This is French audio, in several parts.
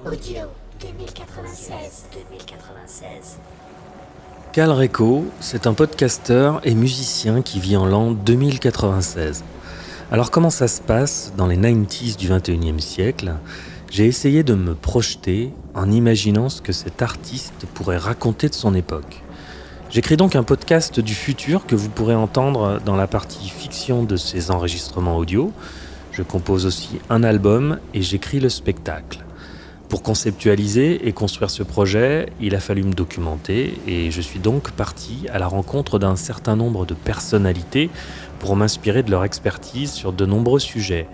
Audio 2096. Cal Reco, c'est un podcasteur et musicien qui vit en l'an 2096. Alors comment ça se passe dans les 90s du 21e siècle ? J'ai essayé de me projeter en imaginant ce que cet artiste pourrait raconter de son époque. J'écris donc un podcast du futur que vous pourrez entendre dans la partie fiction de ces enregistrements audio. Je compose aussi un album et j'écris le spectacle. Pour conceptualiser et construire ce projet, il a fallu me documenter et je suis donc parti à la rencontre d'un certain nombre de personnalités pour m'inspirer de leur expertise sur de nombreux sujets.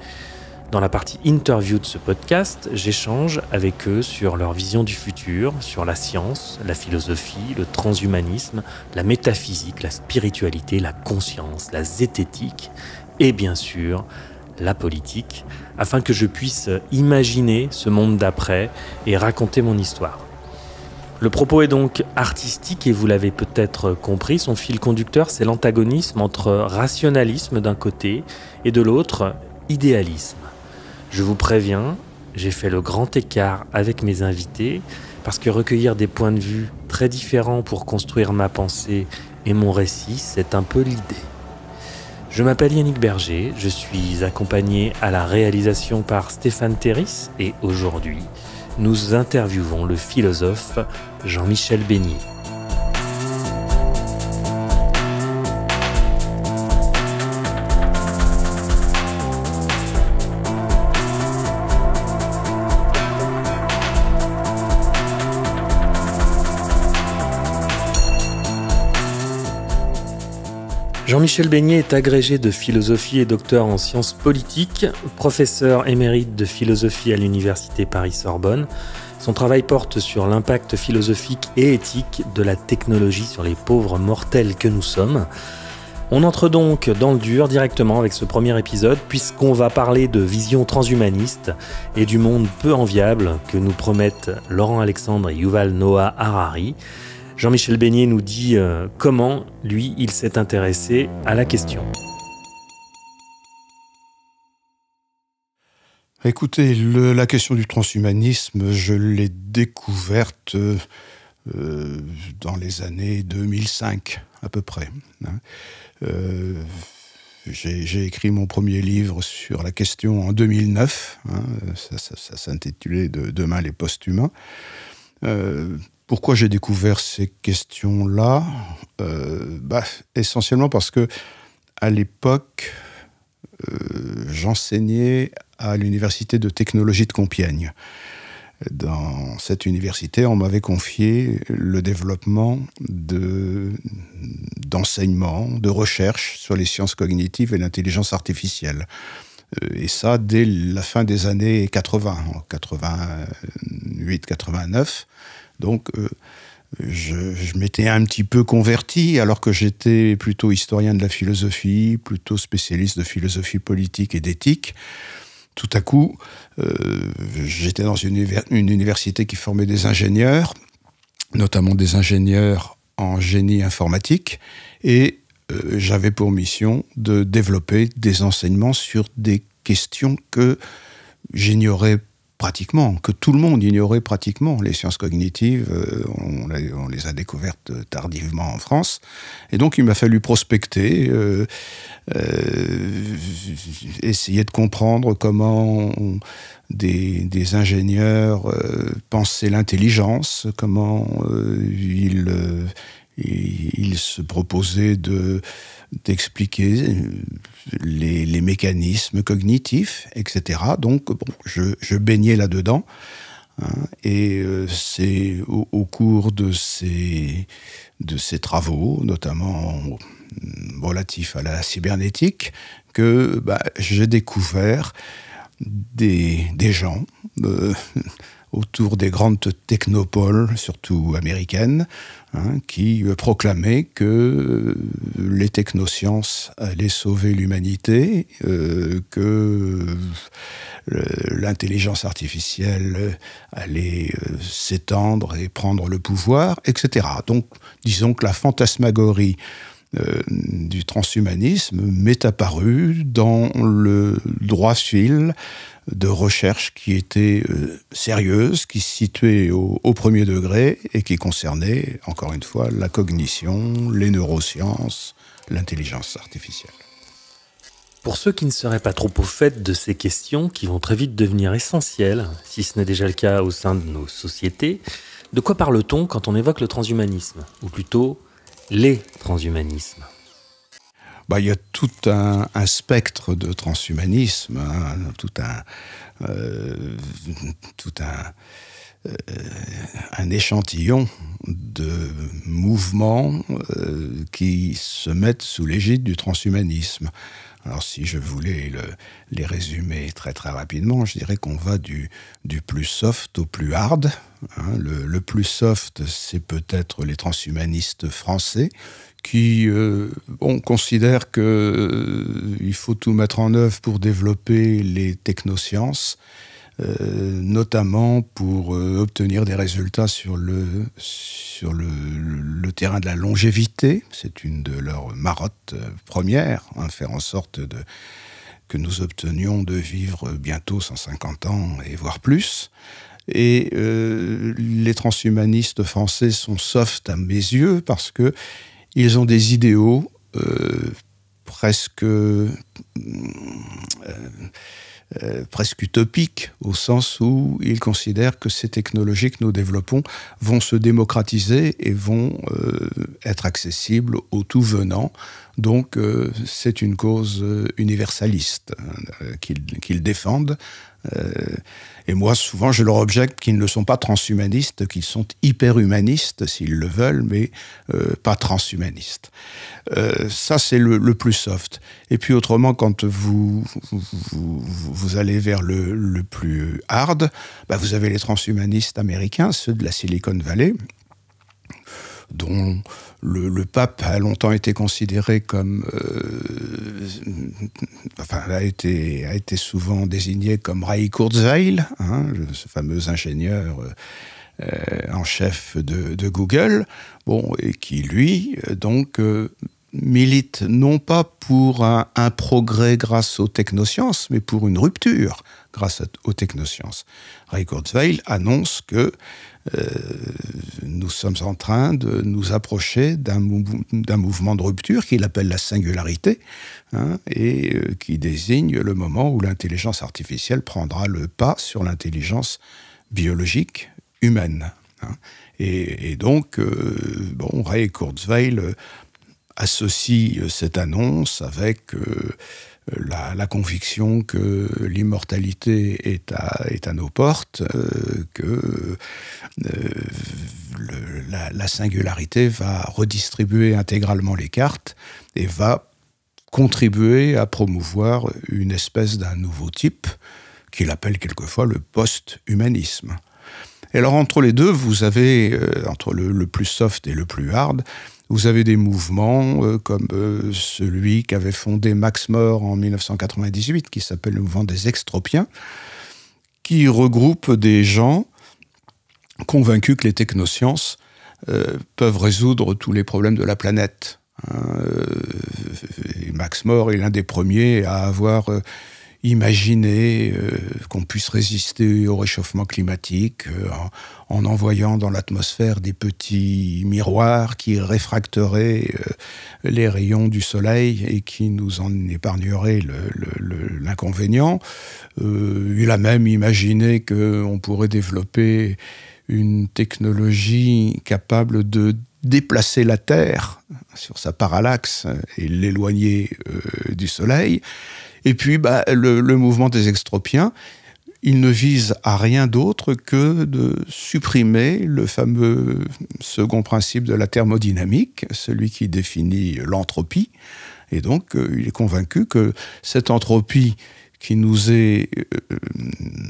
Dans la partie interview de ce podcast, j'échange avec eux sur leur vision du futur, sur la science, la philosophie, le transhumanisme, la métaphysique, la spiritualité, la conscience, la zététique et bien sûr la politique, afin que je puisse imaginer ce monde d'après et raconter mon histoire. Le propos est donc artistique et vous l'avez peut-être compris, son fil conducteur c'est l'antagonisme entre rationalisme d'un côté et de l'autre idéalisme. Je vous préviens, j'ai fait le grand écart avec mes invités parce que recueillir des points de vue très différents pour construire ma pensée et mon récit, c'est un peu l'idée. Je m'appelle Yannick Berger, je suis accompagné à la réalisation par Stéphane Terris et aujourd'hui, nous interviewons le philosophe Jean-Michel Beignet. Jean-Michel Beignet est agrégé de philosophie et docteur en sciences politiques, professeur émérite de philosophie à l'université Paris-Sorbonne. Son travail porte sur l'impact philosophique et éthique de la technologie sur les pauvres mortels que nous sommes. On entre donc dans le dur directement avec ce premier épisode puisqu'on va parler de vision transhumaniste et du monde peu enviable que nous promettent Laurent Alexandre et Yuval Noah Harari. Jean-Michel Beignet nous dit comment, lui, il s'est intéressé à la question. Écoutez, la question du transhumanisme, je l'ai découverte dans les années 2005, à peu près. J'ai écrit mon premier livre sur la question en 2009. Ça s'intitulait « Demain les post-humains ». Pourquoi j'ai découvert ces questions-là ? Essentiellement parce que, à l'époque, j'enseignais à l'université de technologie de Compiègne. Dans cette université, on m'avait confié le développement d'enseignement, de recherche sur les sciences cognitives et l'intelligence artificielle. Et ça, dès la fin des années 80, en 88-89. Donc, je m'étais un petit peu converti, alors que j'étais plutôt historien de la philosophie, plutôt spécialiste de philosophie politique et d'éthique. Tout à coup, j'étais dans une université qui formait des ingénieurs, notamment des ingénieurs en génie informatique, et j'avais pour mission de développer des enseignements sur des questions que j'ignorais pratiquement, que tout le monde ignorait pratiquement. Les sciences cognitives, on les a découvertes tardivement en France. Et donc, il m'a fallu prospecter, essayer de comprendre comment des ingénieurs pensaient l'intelligence, comment ils se proposaient d'expliquer les mécanismes cognitifs, etc. Donc, je baignais là-dedans. Et c'est au cours de ces travaux, notamment relatifs à la cybernétique, que j'ai découvert des gens autour des grandes technopoles, surtout américaines, qui proclamaient que les technosciences allaient sauver l'humanité, que l'intelligence artificielle allait s'étendre et prendre le pouvoir, etc. Donc, disons que la fantasmagorie du transhumanisme m'est apparue dans le droit fil de recherche qui était sérieuse, qui se situait au premier degré et qui concernait, encore une fois, la cognition, les neurosciences, l'intelligence artificielle. Pour ceux qui ne seraient pas trop au fait de ces questions, qui vont très vite devenir essentielles, si ce n'est déjà le cas au sein de nos sociétés, de quoi parle-t-on quand on évoque le transhumanisme, ou plutôt les transhumanismes? Il y a tout un spectre de transhumanisme, hein, tout un échantillon de mouvements qui se mettent sous l'égide du transhumanisme. Alors si je voulais les résumer très très rapidement, je dirais qu'on va du plus soft au plus hard. Hein. Le plus soft, c'est peut-être les transhumanistes français qui considèrent qu'il faut tout mettre en œuvre pour développer les technosciences, notamment pour obtenir des résultats sur le terrain de la longévité. C'est une de leurs marottes premières, hein, faire en sorte que nous obtenions de vivre bientôt 150 ans et voire plus. Et les transhumanistes français sont soft à mes yeux parce qu'ils ont des idéaux presque utopique, au sens où ils considèrent que ces technologies que nous développons vont se démocratiser et vont être accessibles aux tout venants. Donc c'est une cause universaliste qu'ils défendent. Et moi, souvent, je leur objecte qu'ils ne sont pas transhumanistes, qu'ils sont hyperhumanistes, s'ils le veulent, mais pas transhumanistes. Ça, c'est le plus soft. Et puis, autrement, quand vous allez vers le plus hard, vous avez les transhumanistes américains, ceux de la Silicon Valley, dont le pape a longtemps été considéré comme... a été souvent désigné comme Ray Kurzweil, hein, ce fameux ingénieur en chef de Google, et qui, lui, milite non pas pour un progrès grâce aux technosciences, mais pour une rupture grâce aux technosciences. Ray Kurzweil annonce que nous sommes en train de nous approcher d'un mouvement de rupture qu'il appelle la singularité, hein, et qui désigne le moment où l'intelligence artificielle prendra le pas sur l'intelligence biologique humaine. Hein. Et donc, Ray Kurzweil associe cette annonce avec la conviction que l'immortalité est à nos portes, que la singularité va redistribuer intégralement les cartes et va contribuer à promouvoir une espèce d'un nouveau type qu'il appelle quelquefois le post-humanisme. Et alors entre les deux, vous avez, entre le plus soft et le plus hard, vous avez des mouvements comme celui qu'avait fondé Max More en 1998, qui s'appelle le mouvement des extropiens, qui regroupe des gens convaincus que les technosciences peuvent résoudre tous les problèmes de la planète. Et Max More est l'un des premiers à avoir imaginer qu'on puisse résister au réchauffement climatique en envoyant dans l'atmosphère des petits miroirs qui réfracteraient les rayons du soleil et qui nous en épargneraient l'inconvénient. Il a même imaginé qu'on pourrait développer une technologie capable de déplacer la Terre sur sa parallaxe et l'éloigner du soleil. Et puis, le mouvement des extropiens, il ne vise à rien d'autre que de supprimer le fameux second principe de la thermodynamique, celui qui définit l'entropie. Et donc, il est convaincu que cette entropie qui nous est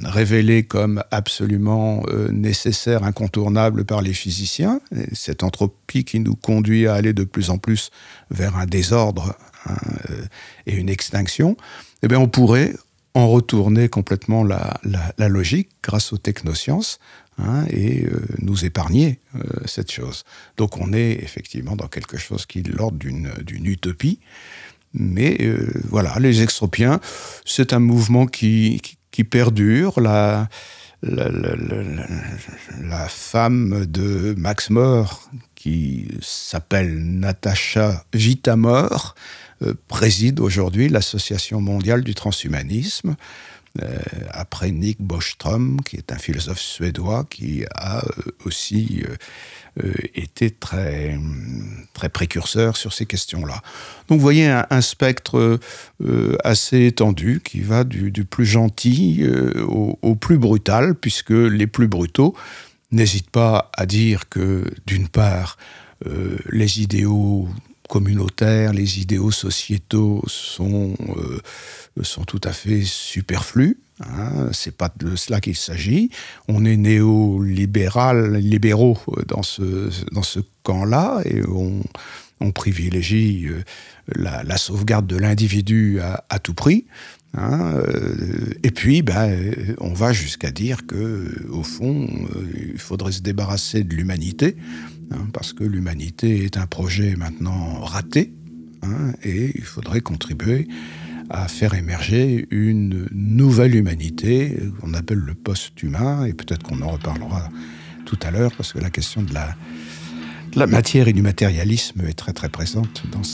révélée comme absolument nécessaire, incontournable par les physiciens, cette entropie qui nous conduit à aller de plus en plus vers un désordre, et une extinction, eh bien on pourrait en retourner complètement la logique grâce aux technosciences, et nous épargner cette chose. Donc on est effectivement dans quelque chose qui est de l'ordre d'une utopie, mais voilà, les extropiens, c'est un mouvement qui qui perdure. La femme de Max More, qui s'appelle Natasha Vita-More, préside aujourd'hui l'Association mondiale du transhumanisme, après Nick Bostrom, qui est un philosophe suédois qui a aussi été très, très précurseur sur ces questions-là. Donc vous voyez un spectre assez étendu qui va du plus gentil au plus brutal, puisque les plus brutaux n'hésitent pas à dire que, d'une part, les idéaux communautaires, les idéaux sociétaux sont tout à fait superflus. C'est pas de cela qu'il s'agit. On est libéraux dans ce camp-là, et on privilégie la sauvegarde de l'individu à tout prix. Et puis, on va jusqu'à dire que, au fond, il faudrait se débarrasser de l'humanité, parce que l'humanité est un projet maintenant raté, et il faudrait contribuer à faire émerger une nouvelle humanité qu'on appelle le post-humain, et peut-être qu'on en reparlera tout à l'heure, parce que la question de la matière et du matérialisme est très très présente dans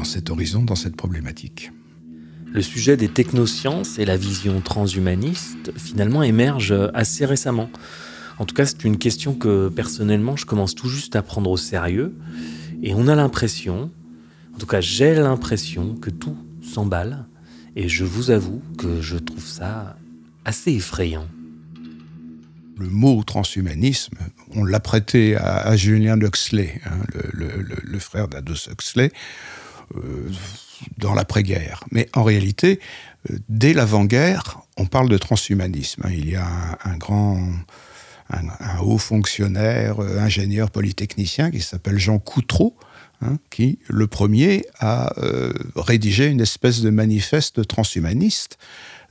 cet horizon, dans cette problématique. Le sujet des technosciences et la vision transhumaniste, finalement, émerge assez récemment. En tout cas, c'est une question que, personnellement, je commence tout juste à prendre au sérieux. Et on a l'impression, en tout cas, j'ai l'impression que tout s'emballe. Et je vous avoue que je trouve ça assez effrayant. Le mot transhumanisme, on l'a prêté à Julian Huxley, le frère d'Aldous Huxley, dans l'après-guerre. Mais en réalité, dès l'avant-guerre, on parle de transhumanisme. Il y a un haut fonctionnaire, ingénieur polytechnicien qui s'appelle Jean Coutreau, qui, le premier, a rédigé une espèce de manifeste transhumaniste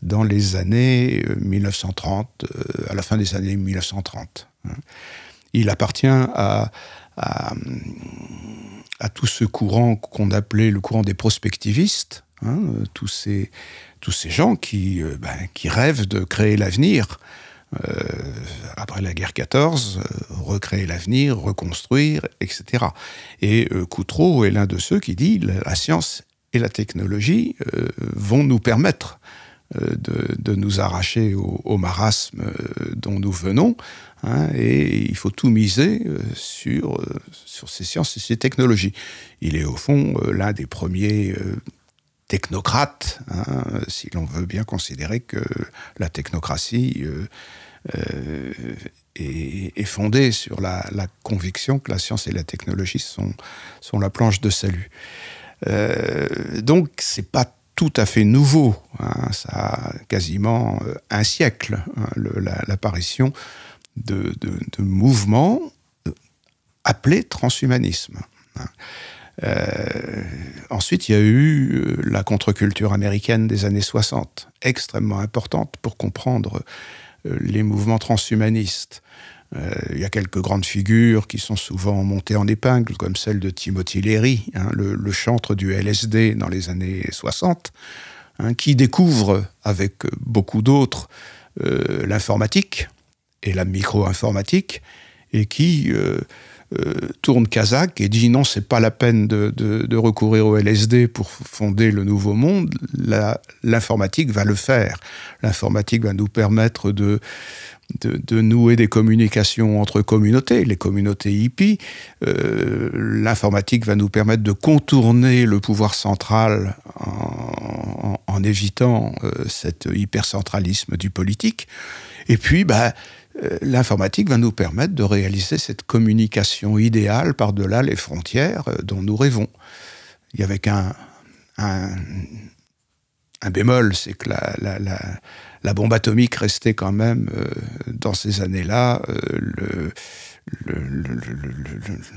dans les années 1930, à la fin des années 1930. Il appartient à tout ce courant qu'on appelait le courant des prospectivistes, tous ces gens qui rêvent de créer l'avenir, après la guerre 14, recréer l'avenir, reconstruire, etc. Et Coutreau est l'un de ceux qui dit la science et la technologie vont nous permettre de nous arracher au marasme dont nous venons, et il faut tout miser sur ces sciences et ces technologies. Il est au fond l'un des premiers technocrates, si l'on veut bien considérer que la technocratie est fondée sur la conviction que la science et la technologie sont la planche de salut. Donc c'est pas tout à fait nouveau, ça a quasiment un siècle, l'apparition de mouvements appelés transhumanisme. Ensuite, il y a eu la contre-culture américaine des années 60, extrêmement importante pour comprendre les mouvements transhumanistes. Il y a quelques grandes figures qui sont souvent montées en épingle, comme celle de Timothy Leary, le chantre du LSD dans les années 60, qui découvre, avec beaucoup d'autres, l'informatique et la micro-informatique, et qui tourne Kazakh et dit non, c'est pas la peine de recourir au LSD pour fonder le nouveau monde, l'informatique va le faire. L'informatique va nous permettre de nouer des communications entre communautés, les communautés hippies. L'informatique va nous permettre de contourner le pouvoir central en évitant cet hypercentralisme du politique. Et puis, l'informatique va nous permettre de réaliser cette communication idéale par-delà les frontières dont nous rêvons. Il y avait un bémol, c'est que la bombe atomique restait quand même, dans ces années-là,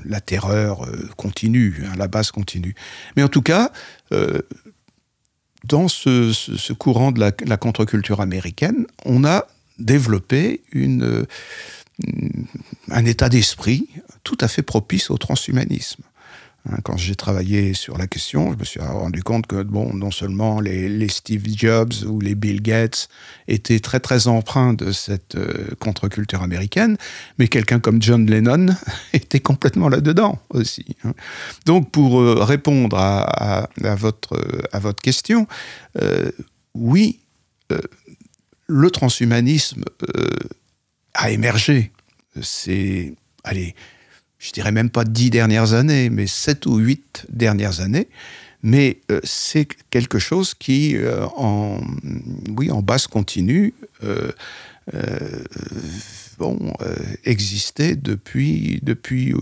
la terreur continue, la base continue. Mais en tout cas, dans ce courant de la contre-culture américaine, on a développé un état d'esprit tout à fait propice au transhumanisme. Quand j'ai travaillé sur la question, je me suis rendu compte que non seulement les Steve Jobs ou les Bill Gates étaient très très empreints de cette contre-culture américaine, mais quelqu'un comme John Lennon était complètement là-dedans aussi. Donc pour répondre à votre question, oui, le transhumanisme a émergé. C'est, je dirais même pas 10 dernières années, mais 7 ou 8 dernières années. Mais c'est quelque chose qui, en base continue, existait depuis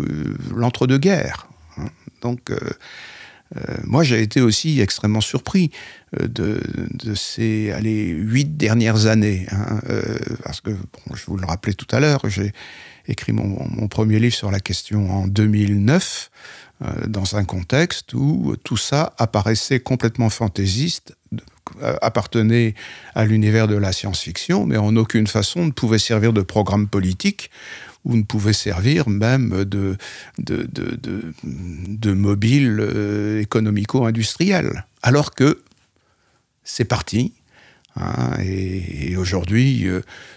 l'entre-deux-guerres. Donc, moi, j'ai été aussi extrêmement surpris de ces 8 dernières années. Parce que, je vous le rappelais tout à l'heure, j'ai écrit mon premier livre sur la question en 2009, dans un contexte où tout ça apparaissait complètement fantaisiste, appartenait à l'univers de la science-fiction, mais en aucune façon ne pouvait servir de programme politique ou ne pouvait servir même de mobile économico-industriel. Alors que c'est parti. Et aujourd'hui,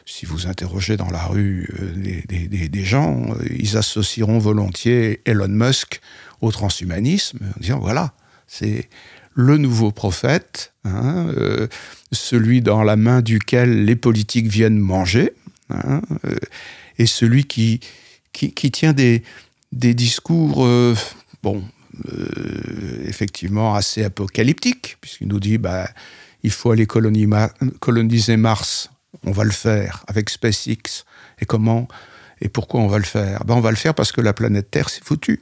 si vous interrogez dans la rue des gens, ils associeront volontiers Elon Musk au transhumanisme, en disant voilà, c'est le nouveau prophète, celui dans la main duquel les politiques viennent manger, et celui qui tient des discours, effectivement assez apocalyptiques, puisqu'il nous dit il faut aller coloniser Mars, on va le faire avec SpaceX. Et comment et pourquoi on va le faire ? On va le faire parce que la planète Terre s'est foutue.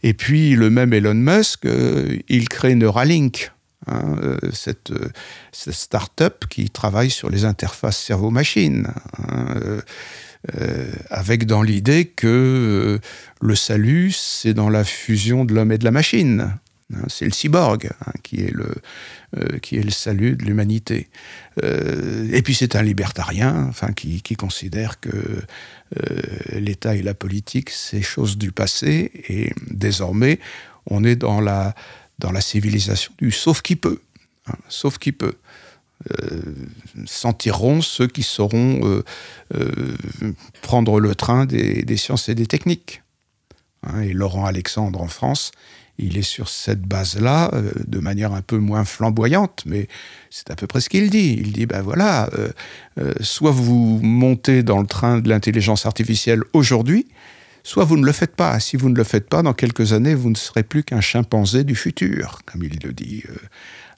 Et puis le même Elon Musk, il crée Neuralink, cette start-up qui travaille sur les interfaces cerveau-machine, avec dans l'idée que le salut, c'est dans la fusion de l'homme et de la machine. C'est le cyborg qui est le salut de l'humanité. Et puis c'est un libertarien, qui considère que l'État et la politique, c'est chose du passé, et désormais, on est dans la civilisation du sauf qui peut. Sauf qui peut. S'en tireront ceux qui sauront prendre le train des sciences et des techniques. Et Laurent Alexandre en France, il est sur cette base-là, de manière un peu moins flamboyante, mais c'est à peu près ce qu'il dit. Il dit, soit vous montez dans le train de l'intelligence artificielle aujourd'hui, soit vous ne le faites pas. Si vous ne le faites pas, dans quelques années, vous ne serez plus qu'un chimpanzé du futur, comme il le dit,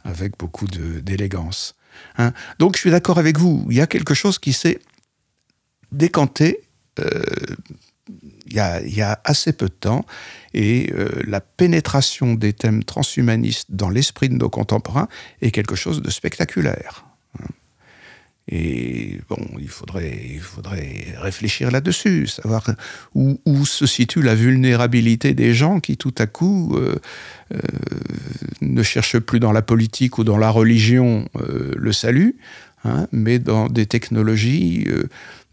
avec beaucoup d'élégance. Donc je suis d'accord avec vous, il y a quelque chose qui s'est décanté il y a assez peu de temps, et la pénétration des thèmes transhumanistes dans l'esprit de nos contemporains est quelque chose de spectaculaire. Et il faudrait réfléchir là-dessus, savoir où se situe la vulnérabilité des gens qui tout à coup ne cherchent plus dans la politique ou dans la religion le salut, mais dans des technologies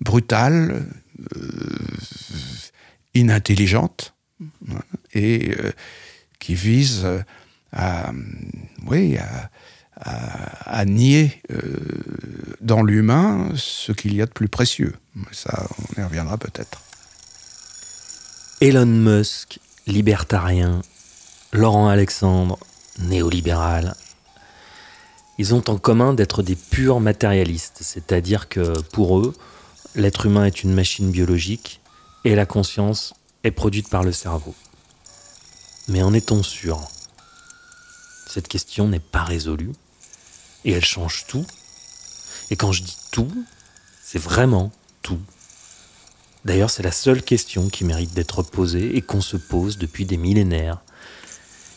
brutales, inintelligentes, et qui visent à nier dans l'humain ce qu'il y a de plus précieux. Ça, on y reviendra peut-être. Elon Musk, libertarien, Laurent Alexandre, néolibéral. Ils ont en commun d'être des purs matérialistes, c'est-à-dire que pour eux, l'être humain est une machine biologique et la conscience est produite par le cerveau. Mais en est-on sûr ? Cette question n'est pas résolue et elle change tout. Et quand je dis tout, c'est vraiment tout. D'ailleurs, c'est la seule question qui mérite d'être posée et qu'on se pose depuis des millénaires.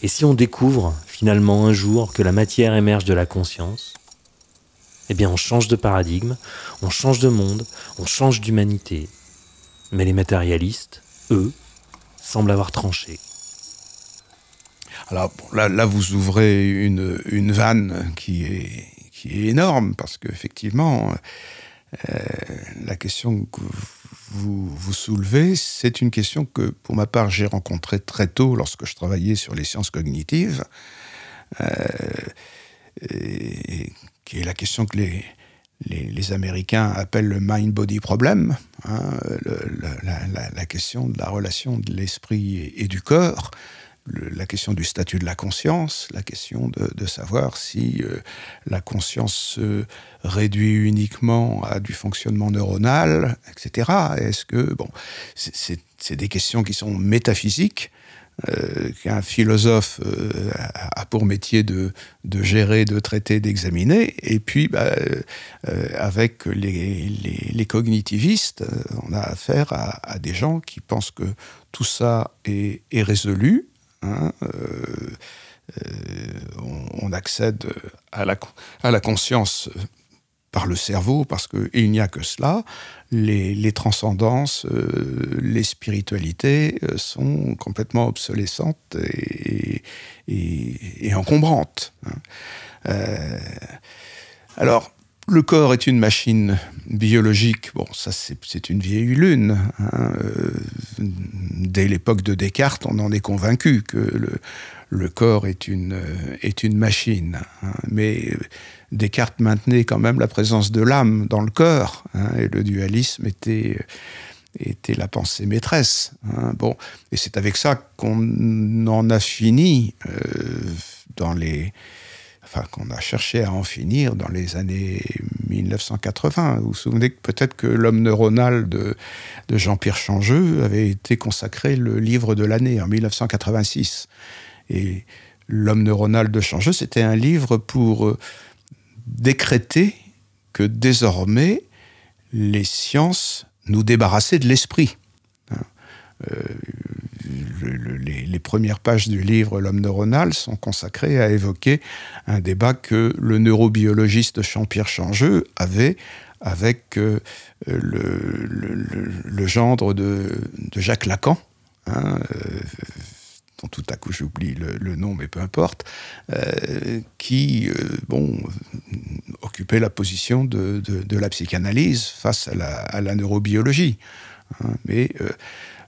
Et si on découvre finalement un jour que la matière émerge de la conscience, eh bien on change de paradigme, on change de monde, on change d'humanité. Mais les matérialistes, eux, semblent avoir tranché. Alors là vous ouvrez une vanne qui est énorme, parce qu'effectivement, la question vous soulevez, c'est une question que, pour ma part, j'ai rencontrée très tôt lorsque je travaillais sur les sciences cognitives, qui est la question que les Américains appellent le mind-body problem, la question de la relation de l'esprit et du corps, la question du statut de la conscience, la question de savoir si la conscience se réduit uniquement à du fonctionnement neuronal, etc. Est-ce que, bon, c'est des questions qui sont métaphysiques, qu'un philosophe a pour métier de gérer, de traiter, d'examiner, et puis avec les cognitivistes, on a affaire à des gens qui pensent que tout ça est résolu. On accède à la conscience par le cerveau, parce qu'il n'y a que cela. Les transcendances, les spiritualités sont complètement obsolescentes et encombrantes. Alors, le corps est une machine biologique. Bon, ça, c'est une vieille lune. Dès l'époque de Descartes, on en est convaincu que le corps est une machine. Mais Descartes maintenait quand même la présence de l'âme dans le corps, et le dualisme était la pensée maîtresse. Bon, et c'est avec ça qu'on en a fini qu'on a cherché à en finir dans les années 1980. Vous vous souvenez peut-être que L'homme neuronal de Jean-Pierre Changeux avait été consacré le livre de l'année en 1986. Et L'homme neuronal de Changeux, c'était un livre pour décréter que désormais les sciences nous débarrassaient de l'esprit. Les premières pages du livre L'homme neuronal sont consacrées à évoquer un débat que le neurobiologiste Jean-Pierre Changeux avait avec le gendre de Jacques Lacan, dont tout à coup j'oublie le nom, mais peu importe, qui occupait la position de la psychanalyse face à la neurobiologie. Mais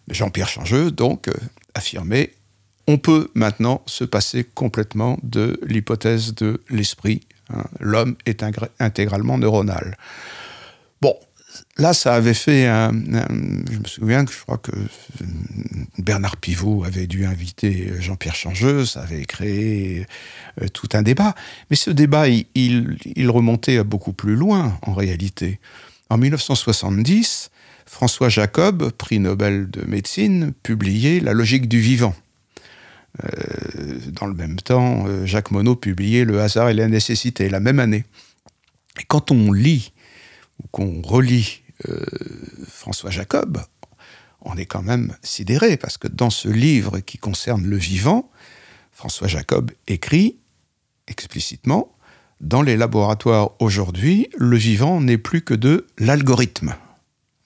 Jean-Pierre Changeux, donc, affirmait « On peut maintenant se passer complètement de l'hypothèse de l'esprit. L'homme est intégralement neuronal. » Bon, là, ça avait fait je me souviens que je crois que Bernard Pivot avait dû inviter Jean-Pierre Changeux, ça avait créé tout un débat. Mais ce débat, il remontait à beaucoup plus loin, en réalité. En 1970, François Jacob, prix Nobel de médecine, publiait La logique du vivant. Dans le même temps, Jacques Monod publiait Le hasard et la nécessité, la même année. Et quand on lit ou qu'on relit François Jacob, on est quand même sidéré, parce que dans ce livre qui concerne le vivant, François Jacob écrit explicitement « Dans les laboratoires aujourd'hui, le vivant n'est plus que de l'algorithme ».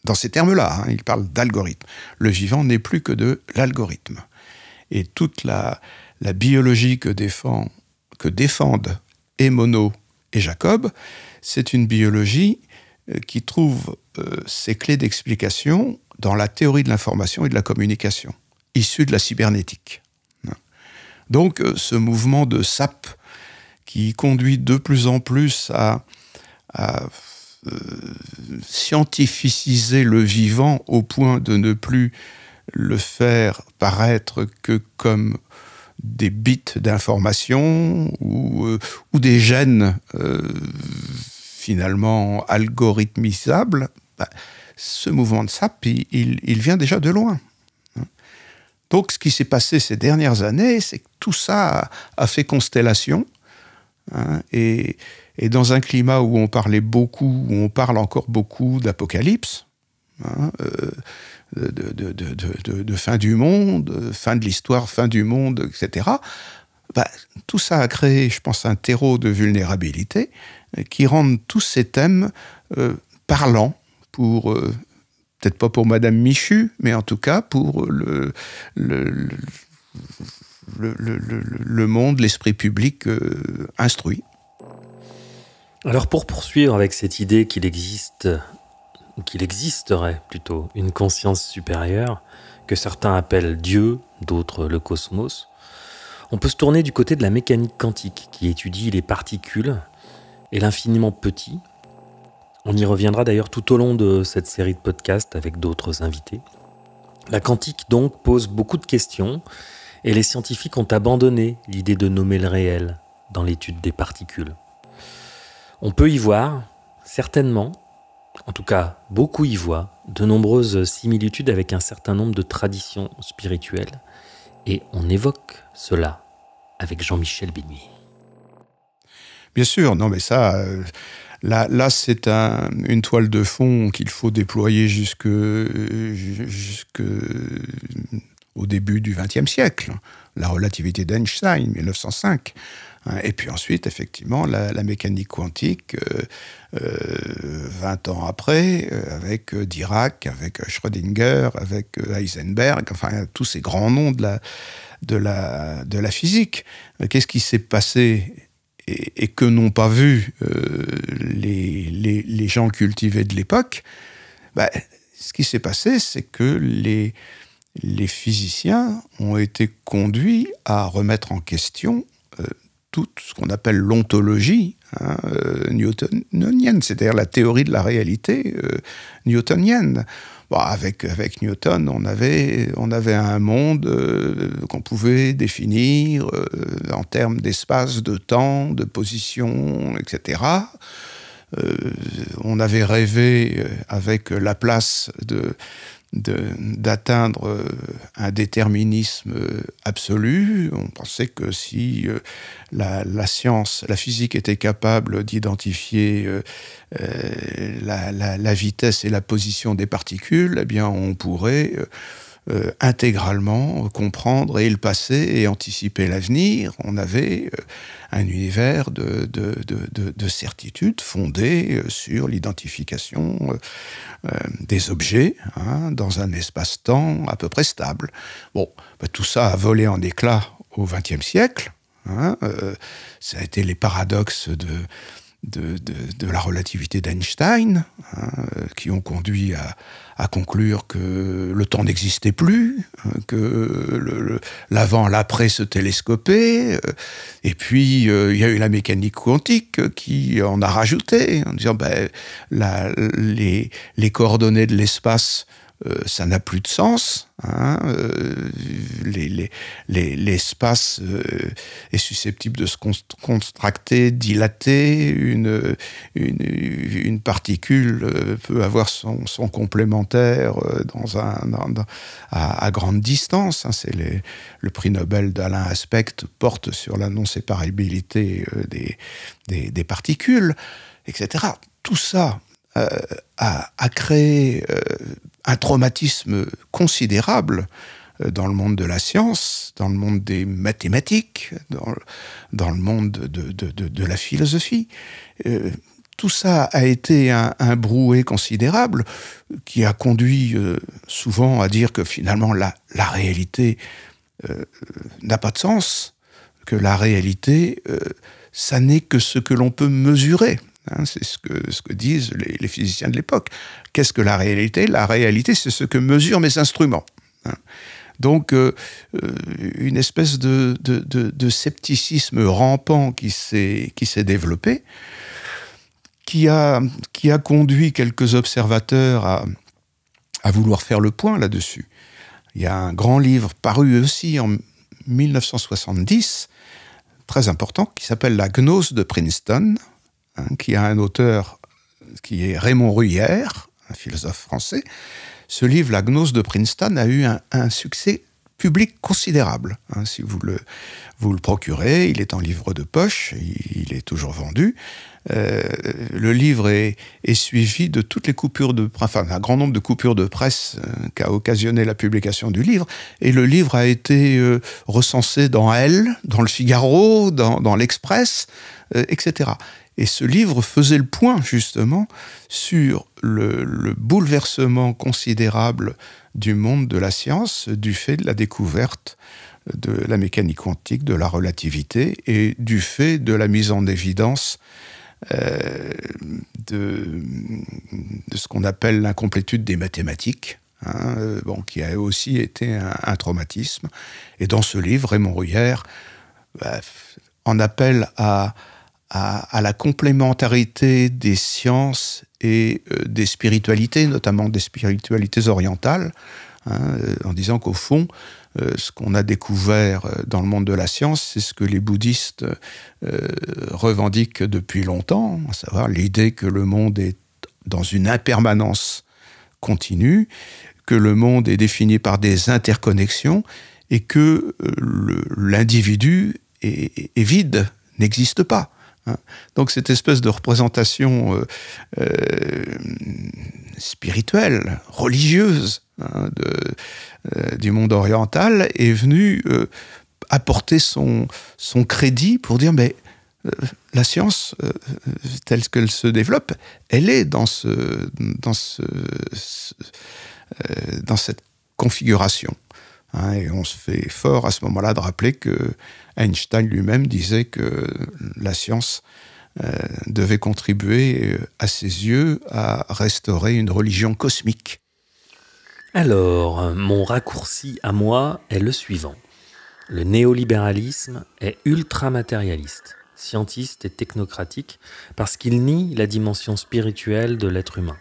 Dans ces termes-là, il parle d'algorithme. Le vivant n'est plus que de l'algorithme. Et toute la biologie que défendent et Monod et Jacob, c'est une biologie qui trouve ses clés d'explication dans la théorie de l'information et de la communication, issue de la cybernétique. Donc, ce mouvement de SAP qui conduit de plus en plus à scientificiser le vivant au point de ne plus le faire paraître que comme des bits d'information ou des gènes finalement algorithmisables, ce mouvement de SAP, il vient déjà de loin. Donc ce qui s'est passé ces dernières années, c'est que tout ça a fait constellation, et dans un climat où on parlait beaucoup, où on parle encore beaucoup d'apocalypse, de fin du monde, fin de l'histoire, fin du monde, etc., tout ça a créé, je pense, un terreau de vulnérabilité qui rendent tous ces thèmes parlants pour, peut-être pas pour Madame Michu, mais en tout cas pour le monde, l'esprit public instruit. Alors pour poursuivre avec cette idée qu'il existe ou qu'il existerait plutôt une conscience supérieure, que certains appellent Dieu, d'autres le cosmos, on peut se tourner du côté de la mécanique quantique qui étudie les particules et l'infiniment petit. On y reviendra d'ailleurs tout au long de cette série de podcasts avec d'autres invités. La quantique donc pose beaucoup de questions et les scientifiques ont abandonné l'idée de nommer le réel dans l'étude des particules. On peut y voir, certainement, en tout cas beaucoup y voient, de nombreuses similitudes avec un certain nombre de traditions spirituelles et on évoque cela avec Jean-Michel Benoît. Bien sûr, non mais ça... Là, c'est une toile de fond qu'il faut déployer jusque au début du XXe siècle. La relativité d'Einstein, 1905. Et puis ensuite, effectivement, la mécanique quantique, 20 ans après, avec Dirac, avec Schrödinger, avec Heisenberg, enfin, tous ces grands noms de la physique. Qu'est-ce qui s'est passé et que n'ont pas vu les gens cultivés de l'époque? Ce qui s'est passé, c'est que les physiciens ont été conduits à remettre en question tout ce qu'on appelle l'ontologie newtonienne, c'est-à-dire la théorie de la réalité newtonienne. Bon, avec Newton, on avait un monde qu'on pouvait définir en termes d'espace, de temps, de position, etc. On avait rêvé avec Laplace d'atteindre un déterminisme absolu. On pensait que si la science, la physique était capable d'identifier la vitesse et la position des particules, eh bien on pourrait intégralement comprendre et le passé et anticiper l'avenir. On avait un univers de certitude fondé sur l'identification des objets dans un espace-temps à peu près stable. Bon, tout ça a volé en éclats au XXe siècle. Ça a été les paradoxes de la relativité d'Einstein, qui ont conduit à conclure que le temps n'existait plus, que l'avant, l'après se télescopaient, et puis il y a eu la mécanique quantique qui en a rajouté, en disant les coordonnées de l'espace, ça n'a plus de sens. L'espace est susceptible de se contracter, dilater. Une particule peut avoir son complémentaire à grande distance. C'est le prix Nobel d'Alain Aspect porte sur la non-séparabilité des particules, etc. Tout ça a créé un traumatisme considérable dans le monde de la science, dans le monde des mathématiques, dans le monde de la philosophie. Tout ça a été un brouet considérable qui a conduit souvent à dire que finalement la réalité n'a pas de sens, que la réalité, ça n'est que ce que l'on peut mesurer. C'est ce que disent les physiciens de l'époque. Qu'est-ce que la réalité? La réalité, c'est ce que mesurent mes instruments. Donc, une espèce de scepticisme rampant qui s'est développé, qui a conduit quelques observateurs à vouloir faire le point là-dessus. Il y a un grand livre paru aussi en 1970, très important, qui s'appelle La gnose de Princeton, qui a un auteur qui est Raymond Ruyère, un philosophe français. Ce livre, La gnose de Princeton, a eu un succès public considérable. Si vous le procurez, il est en livre de poche, il est toujours vendu. Le livre est suivi de toutes les coupures un grand nombre de coupures de presse qu'a occasionné la publication du livre. Et le livre a été recensé dans Elle, dans le Figaro, dans l'Express, etc. Et ce livre faisait le point, justement, sur le bouleversement considérable du monde de la science du fait de la découverte de la mécanique quantique, de la relativité, et du fait de la mise en évidence de ce qu'on appelle l'incomplétude des mathématiques, qui a aussi été un traumatisme. Et dans ce livre, Raymond Ruyère en appelle à la complémentarité des sciences et des spiritualités, notamment des spiritualités orientales, en disant qu'au fond, ce qu'on a découvert dans le monde de la science, c'est ce que les bouddhistes revendiquent depuis longtemps, à savoir l'idée que le monde est dans une impermanence continue, que le monde est défini par des interconnexions et que l'individu est vide, n'existe pas. Donc cette espèce de représentation spirituelle, religieuse du monde oriental est venue apporter son crédit pour dire mais la science telle qu'elle se développe, elle est dans cette configuration. Et on se fait fort à ce moment-là de rappeler que Einstein lui-même disait que la science devait contribuer, à ses yeux, à restaurer une religion cosmique. Alors, mon raccourci à moi est le suivant. Le néolibéralisme est ultra-matérialiste, scientiste et technocratique, parce qu'il nie la dimension spirituelle de l'être humain.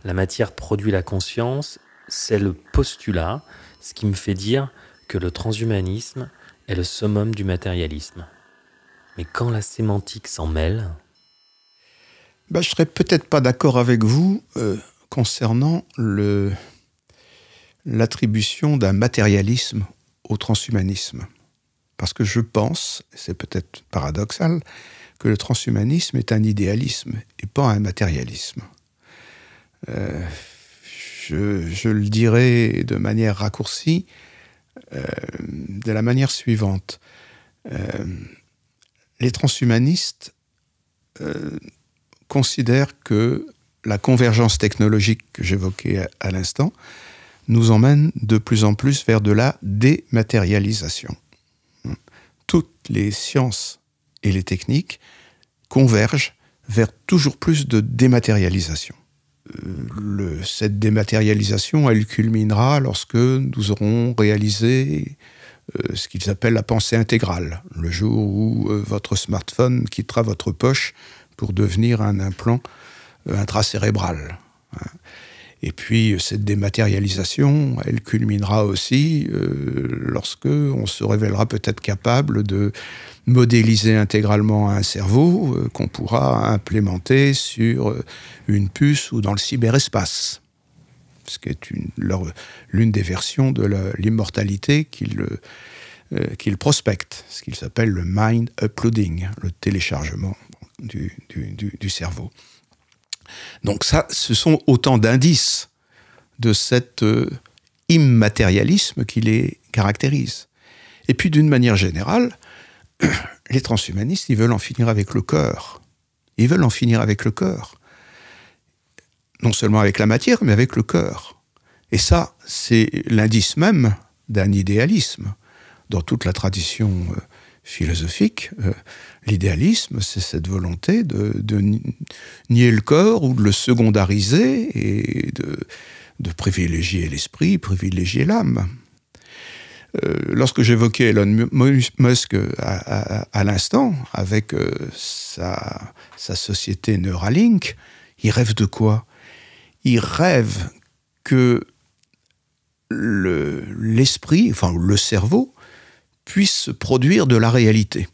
La matière produit la conscience, c'est le postulat, ce qui me fait dire que le transhumanisme est le summum du matérialisme. Mais quand la sémantique s'en mêle... Je ne serais peut-être pas d'accord avec vous concernant l'attribution d'un matérialisme au transhumanisme. Parce que je pense, c'est peut-être paradoxal, que le transhumanisme est un idéalisme et pas un matérialisme. Je le dirais de manière raccourcie, de la manière suivante. Les transhumanistes considèrent que la convergence technologique que j'évoquais à l'instant nous emmène de plus en plus vers de la dématérialisation. Toutes les sciences et les techniques convergent vers toujours plus de dématérialisation. Cette dématérialisation, elle culminera lorsque nous aurons réalisé ce qu'ils appellent la pensée intégrale, le jour où votre smartphone quittera votre poche pour devenir un implant intracérébral. Et puis cette dématérialisation, elle culminera aussi lorsque on se révélera peut-être capable de modéliser intégralement un cerveau qu'on pourra implémenter sur une puce ou dans le cyberespace, ce qui est l'une des versions de l'immortalité qu'il prospecte, ce qu'il s'appelle le mind uploading, le téléchargement du cerveau. Donc ça, ce sont autant d'indices de cet immatérialisme qui les caractérise. Et puis d'une manière générale, les transhumanistes, ils veulent en finir avec le cœur. Ils veulent en finir avec le cœur. Non seulement avec la matière, mais avec le cœur. Et ça, c'est l'indice même d'un idéalisme. Dans toute la tradition philosophique, l'idéalisme, c'est cette volonté de nier le corps ou de le secondariser et de privilégier l'esprit, privilégier l'âme. Lorsque j'évoquais Elon Musk à l'instant, avec sa société Neuralink, il rêve de quoi? Il rêve que l'esprit, enfin le cerveau, puisse produire de la réalité.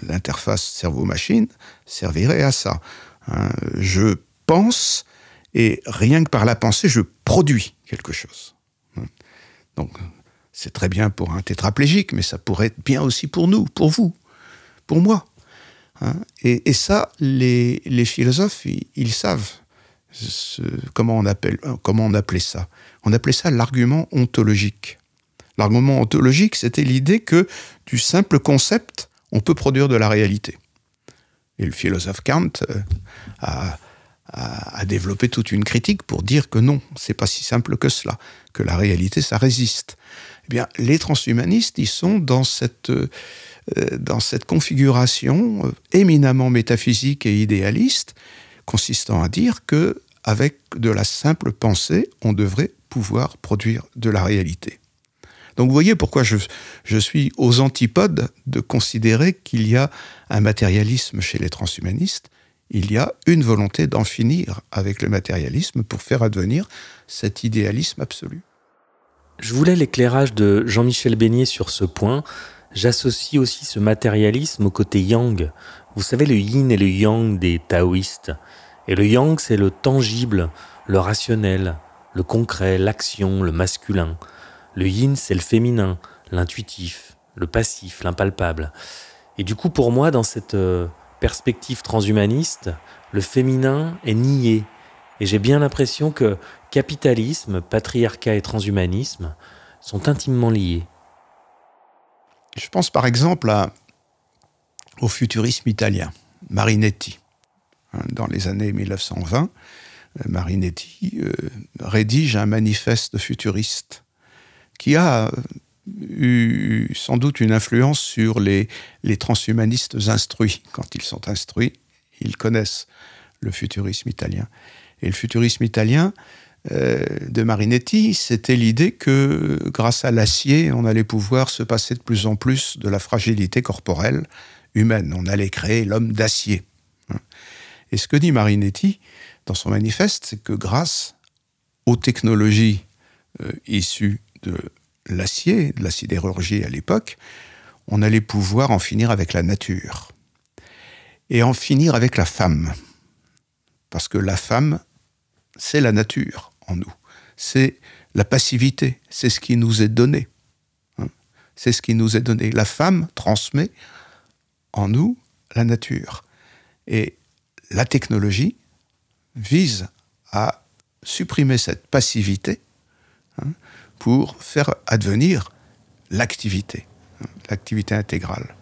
L'interface cerveau-machine servirait à ça. Je pense, et rien que par la pensée, je produis quelque chose. Donc, c'est très bien pour un tétraplégique, mais ça pourrait être bien aussi pour nous, pour vous, pour moi. Et ça, les philosophes, ils savent comment on appelait ça. On appelait ça l'argument ontologique. L'argument ontologique, c'était l'idée que du simple concept, on peut produire de la réalité. Et le philosophe Kant a développé toute une critique pour dire que non, c'est pas si simple que cela, que la réalité, ça résiste. Eh bien, les transhumanistes, ils sont dans cette dans cette configuration éminemment métaphysique et idéaliste, consistant à dire que avec de la simple pensée, on devrait pouvoir produire de la réalité. Donc vous voyez pourquoi je suis aux antipodes de considérer qu'il y a un matérialisme chez les transhumanistes. Il y a une volonté d'en finir avec le matérialisme pour faire advenir cet idéalisme absolu. Je voulais l'éclairage de Jean-Michel Beignet sur ce point. J'associe aussi ce matérialisme au côté yang. Vous savez, le yin et le yang des taoïstes. Et le yang, c'est le tangible, le rationnel, le concret, l'action, le masculin. Le yin, c'est le féminin, l'intuitif, le passif, l'impalpable. Et du coup, pour moi, dans cette perspective transhumaniste, le féminin est nié. Et j'ai bien l'impression que capitalisme, patriarcat et transhumanisme sont intimement liés. Je pense par exemple au futurisme italien, Marinetti. Dans les années 1920, Marinetti rédige un manifeste futuriste qui a eu sans doute une influence sur les transhumanistes instruits. Quand ils sont instruits, ils connaissent le futurisme italien. Et le futurisme italien de Marinetti, c'était l'idée que grâce à l'acier, on allait pouvoir se passer de plus en plus de la fragilité corporelle humaine. On allait créer l'homme d'acier. Et ce que dit Marinetti dans son manifeste, c'est que grâce aux technologies issues de l'acier, de la sidérurgie à l'époque, on allait pouvoir en finir avec la nature. Et en finir avec la femme. Parce que la femme, c'est la nature en nous. C'est la passivité. C'est ce qui nous est donné. C'est ce qui nous est donné. La femme transmet en nous la nature. Et la technologie vise à supprimer cette passivité pour faire advenir l'activité intégrale.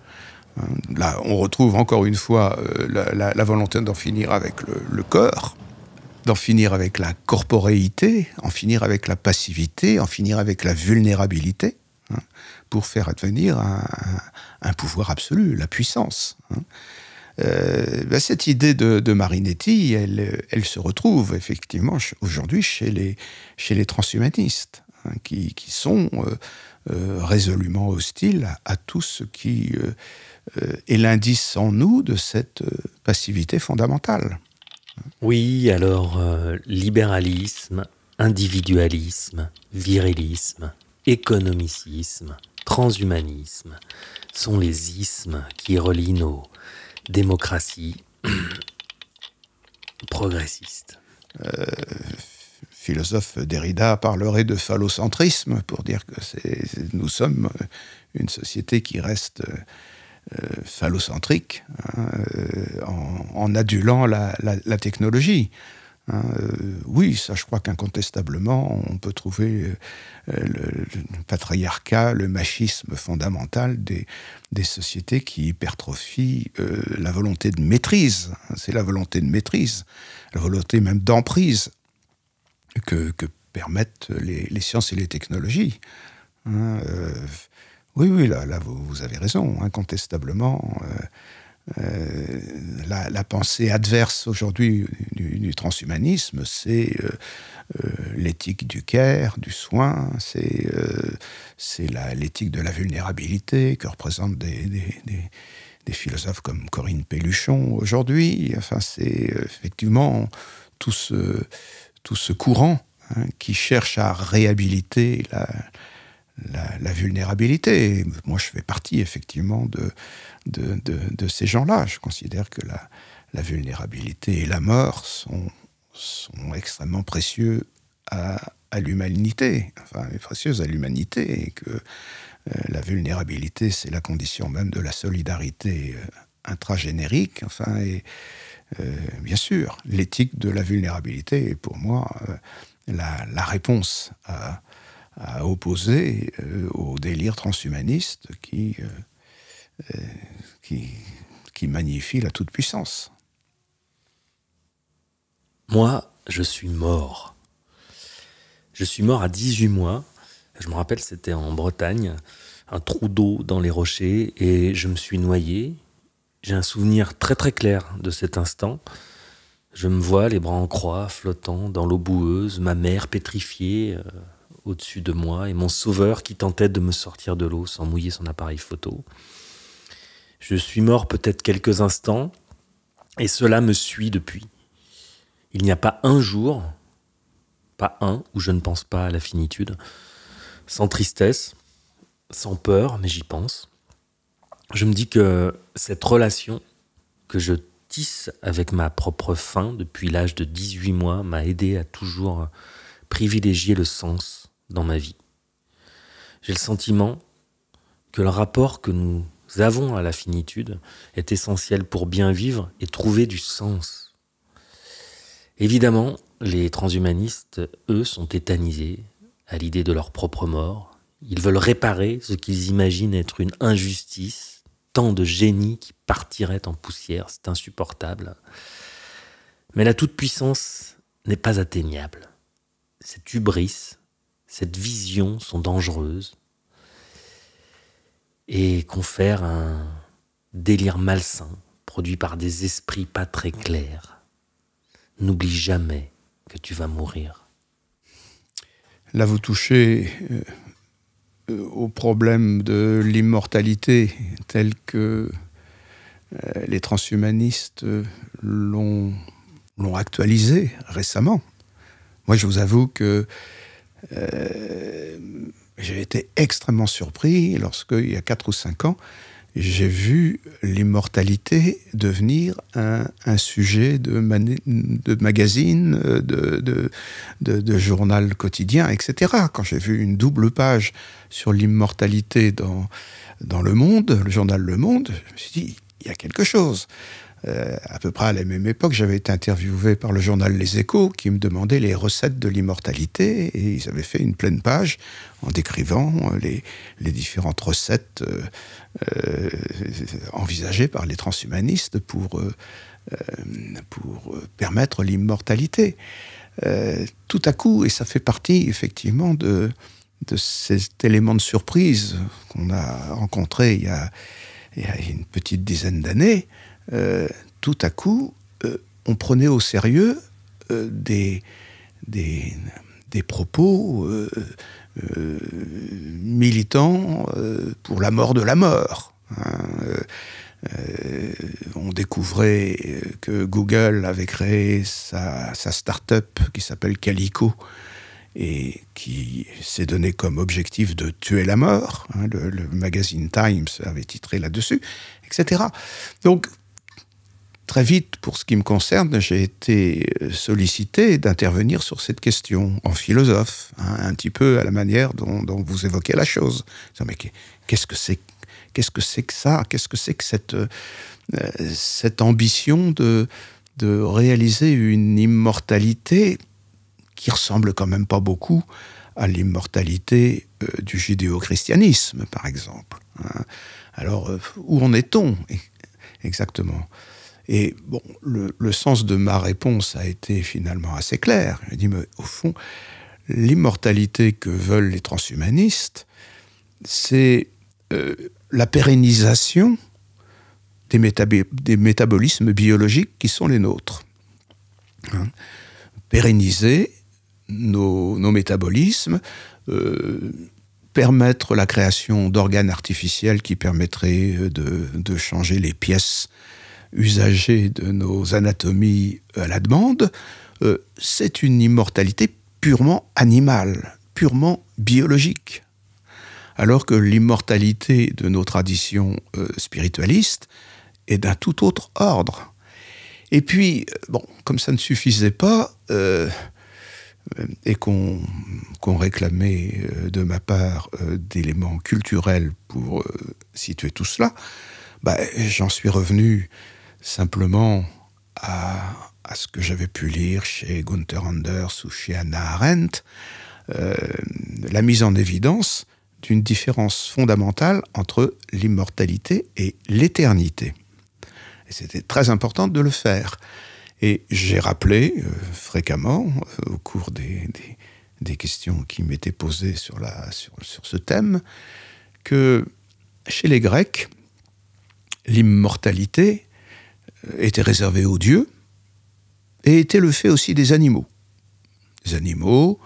Là, on retrouve encore une fois la volonté d'en finir avec le corps, d'en finir avec la corporéité, en finir avec la passivité, en finir avec la vulnérabilité, pour faire advenir un pouvoir absolu, la puissance. Cette idée de Marinetti, elle se retrouve effectivement aujourd'hui chez les transhumanistes, qui sont résolument hostiles à tout ce qui est l'indice en nous de cette passivité fondamentale. Oui, alors libéralisme, individualisme, virilisme, économicisme, transhumanisme sont les ismes qui relient nos démocraties progressistes. Philosophe Derrida parlerait de phallocentrisme pour dire que nous sommes une société qui reste phallocentrique, en adulant la technologie. Oui, ça, je crois qu'incontestablement, on peut trouver le patriarcat, le machisme fondamental des sociétés qui hypertrophient la volonté de maîtrise. C'est la volonté de maîtrise, la volonté même d'emprise que permettent les sciences et les technologies. Oui, là vous avez raison, incontestablement. La pensée adverse aujourd'hui du transhumanisme, c'est l'éthique du care, du soin, c'est l'éthique de la vulnérabilité que représentent des philosophes comme Corinne Pelluchon aujourd'hui. Enfin, c'est effectivement tout ce courant qui cherche à réhabiliter la vulnérabilité. Moi, je fais partie effectivement de ces gens-là. Je considère que la vulnérabilité et la mort sont extrêmement précieux à l'humanité, enfin précieuses à l'humanité, et que la vulnérabilité, c'est la condition même de la solidarité intragénérique. Enfin, et bien sûr, l'éthique de la vulnérabilité est pour moi la réponse à opposer au délire transhumaniste qui magnifie la toute-puissance. Moi, je suis mort. Je suis mort à 18 mois. Je me rappelle, c'était en Bretagne. un trou d'eau dans les rochers et je me suis noyé. J'ai un souvenir très très clair de cet instant. Je me vois les bras en croix, flottant dans l'eau boueuse, ma mère pétrifiée au-dessus de moi et mon sauveur qui tentait de me sortir de l'eau sans mouiller son appareil photo. Je suis mort peut-être quelques instants et cela me suit depuis. Il n'y a pas un jour, pas un, où je ne pense pas à la finitude, sans tristesse, sans peur, mais j'y pense. Je me dis que cette relation que je tisse avec ma propre fin depuis l'âge de 18 mois m'a aidé à toujours privilégier le sens dans ma vie. J'ai le sentiment que le rapport que nous avons à la finitude est essentiel pour bien vivre et trouver du sens. Évidemment, les transhumanistes, eux, sont tétanisés à l'idée de leur propre mort. Ils veulent réparer ce qu'ils imaginent être une injustice, tant de génies qui partiraient en poussière, c'est insupportable. Mais la toute-puissance n'est pas atteignable. Cette hubris, cette vision sont dangereuses et confèrent un délire malsain produit par des esprits pas très clairs. N'oublie jamais que tu vas mourir. Là, vous touchez au problème de l'immortalité tel que les transhumanistes l'ont actualisé récemment. Moi, je vous avoue que j'ai été extrêmement surpris lorsque, il y a 4 ou 5 ans, j'ai vu l'immortalité devenir un sujet de magazine, de journal quotidien, etc. Quand j'ai vu une double page sur l'immortalité dans Le Monde, le journal Le Monde, je me suis dit, il y a quelque chose. À peu près à la même époque, j'avais été interviewé par le journal Les Échos qui me demandait les recettes de l'immortalité et ils avaient fait une pleine page en décrivant les différentes recettes envisagées par les transhumanistes pour permettre l'immortalité. Tout à coup, et ça fait partie effectivement de cet élément de surprise qu'on a rencontré il y a une petite dizaine d'années, tout à coup, on prenait au sérieux des propos militants pour la mort de la mort. On découvrait que Google avait créé sa start-up qui s'appelle Calico et qui s'est donné comme objectif de tuer la mort. Le magazine Times avait titré là-dessus, etc. Donc, très vite, pour ce qui me concerne, j'ai été sollicité d'intervenir sur cette question en philosophe, un petit peu à la manière dont vous évoquez la chose. Mais qu'est-ce que c'est que ça? Qu'est-ce que c'est que cette ambition de réaliser une immortalité qui ressemble quand même pas beaucoup à l'immortalité du judéo-christianisme, par exemple. Alors, où en est-on exactement? Et bon, le sens de ma réponse a été finalement assez clair. J'ai dit, mais au fond, l'immortalité que veulent les transhumanistes, c'est la pérennisation des métabolismes biologiques qui sont les nôtres. Pérenniser nos métabolismes, permettre la création d'organes artificiels qui permettraient de changer les pièces usagées de nos anatomies à la demande, c'est une immortalité purement animale, purement biologique. Alors que l'immortalité de nos traditions spiritualistes est d'un tout autre ordre. Et puis, bon, comme ça ne suffisait pas, et qu'on réclamait de ma part d'éléments culturels pour situer tout cela, j'en suis revenu simplement à ce que j'avais pu lire chez Gunther Anders ou chez Hannah Arendt, la mise en évidence d'une différence fondamentale entre l'immortalité et l'éternité. Et c'était très important de le faire. Et j'ai rappelé fréquemment, au cours des questions qui m'étaient posées sur ce thème, que chez les Grecs, l'immortalité était réservée aux dieux et était le fait aussi des animaux. Des animaux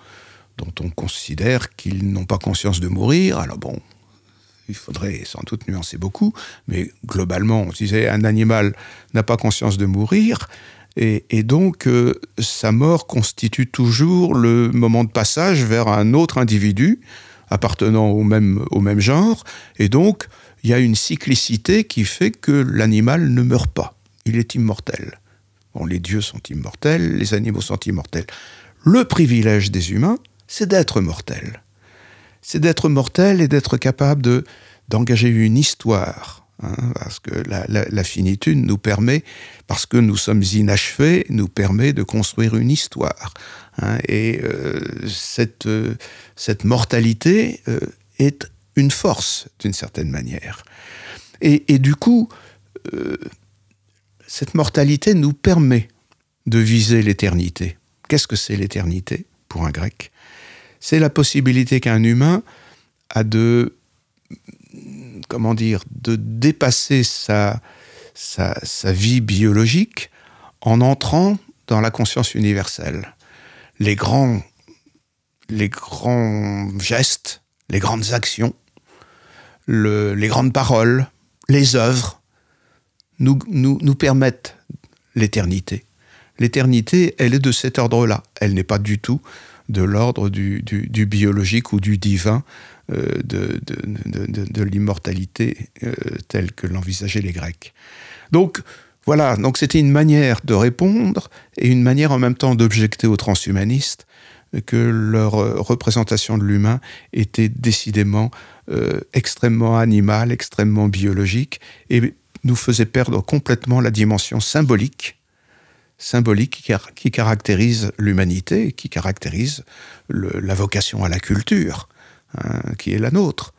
dont on considère qu'ils n'ont pas conscience de mourir. Alors bon, il faudrait sans doute nuancer beaucoup, mais globalement, on disait un animal n'a pas conscience de mourir, et donc sa mort constitue toujours le moment de passage vers un autre individu appartenant au même genre, et donc il y a une cyclicité qui fait que l'animal ne meurt pas, il est immortel. Bon, les dieux sont immortels, les animaux sont immortels. Le privilège des humains, c'est d'être mortel. C'est d'être mortel et d'être capable d'engager une histoire. Parce que la finitude nous permet, parce que nous sommes inachevés, nous permet de construire une histoire. Et cette mortalité est une force, d'une certaine manière. Et du coup, cette mortalité nous permet de viser l'éternité. Qu'est-ce que c'est l'éternité pour un grec ? C'est la possibilité qu'un humain a de dépasser sa vie biologique en entrant dans la conscience universelle. Les grands gestes, les grandes actions, les grandes paroles, les œuvres nous permettent l'éternité. L'éternité, elle est de cet ordre-là. Elle n'est pas du tout de l'ordre du biologique ou du divin, de l'immortalité telle que l'envisageaient les Grecs. Donc, voilà, donc c'était une manière de répondre et une manière en même temps d'objecter aux transhumanistes que leur représentation de l'humain était décidément extrêmement animale, extrêmement biologique, et nous faisait perdre complètement la dimension symbolique qui caractérise l'humanité, qui caractérise la vocation à la culture, qui est la nôtre.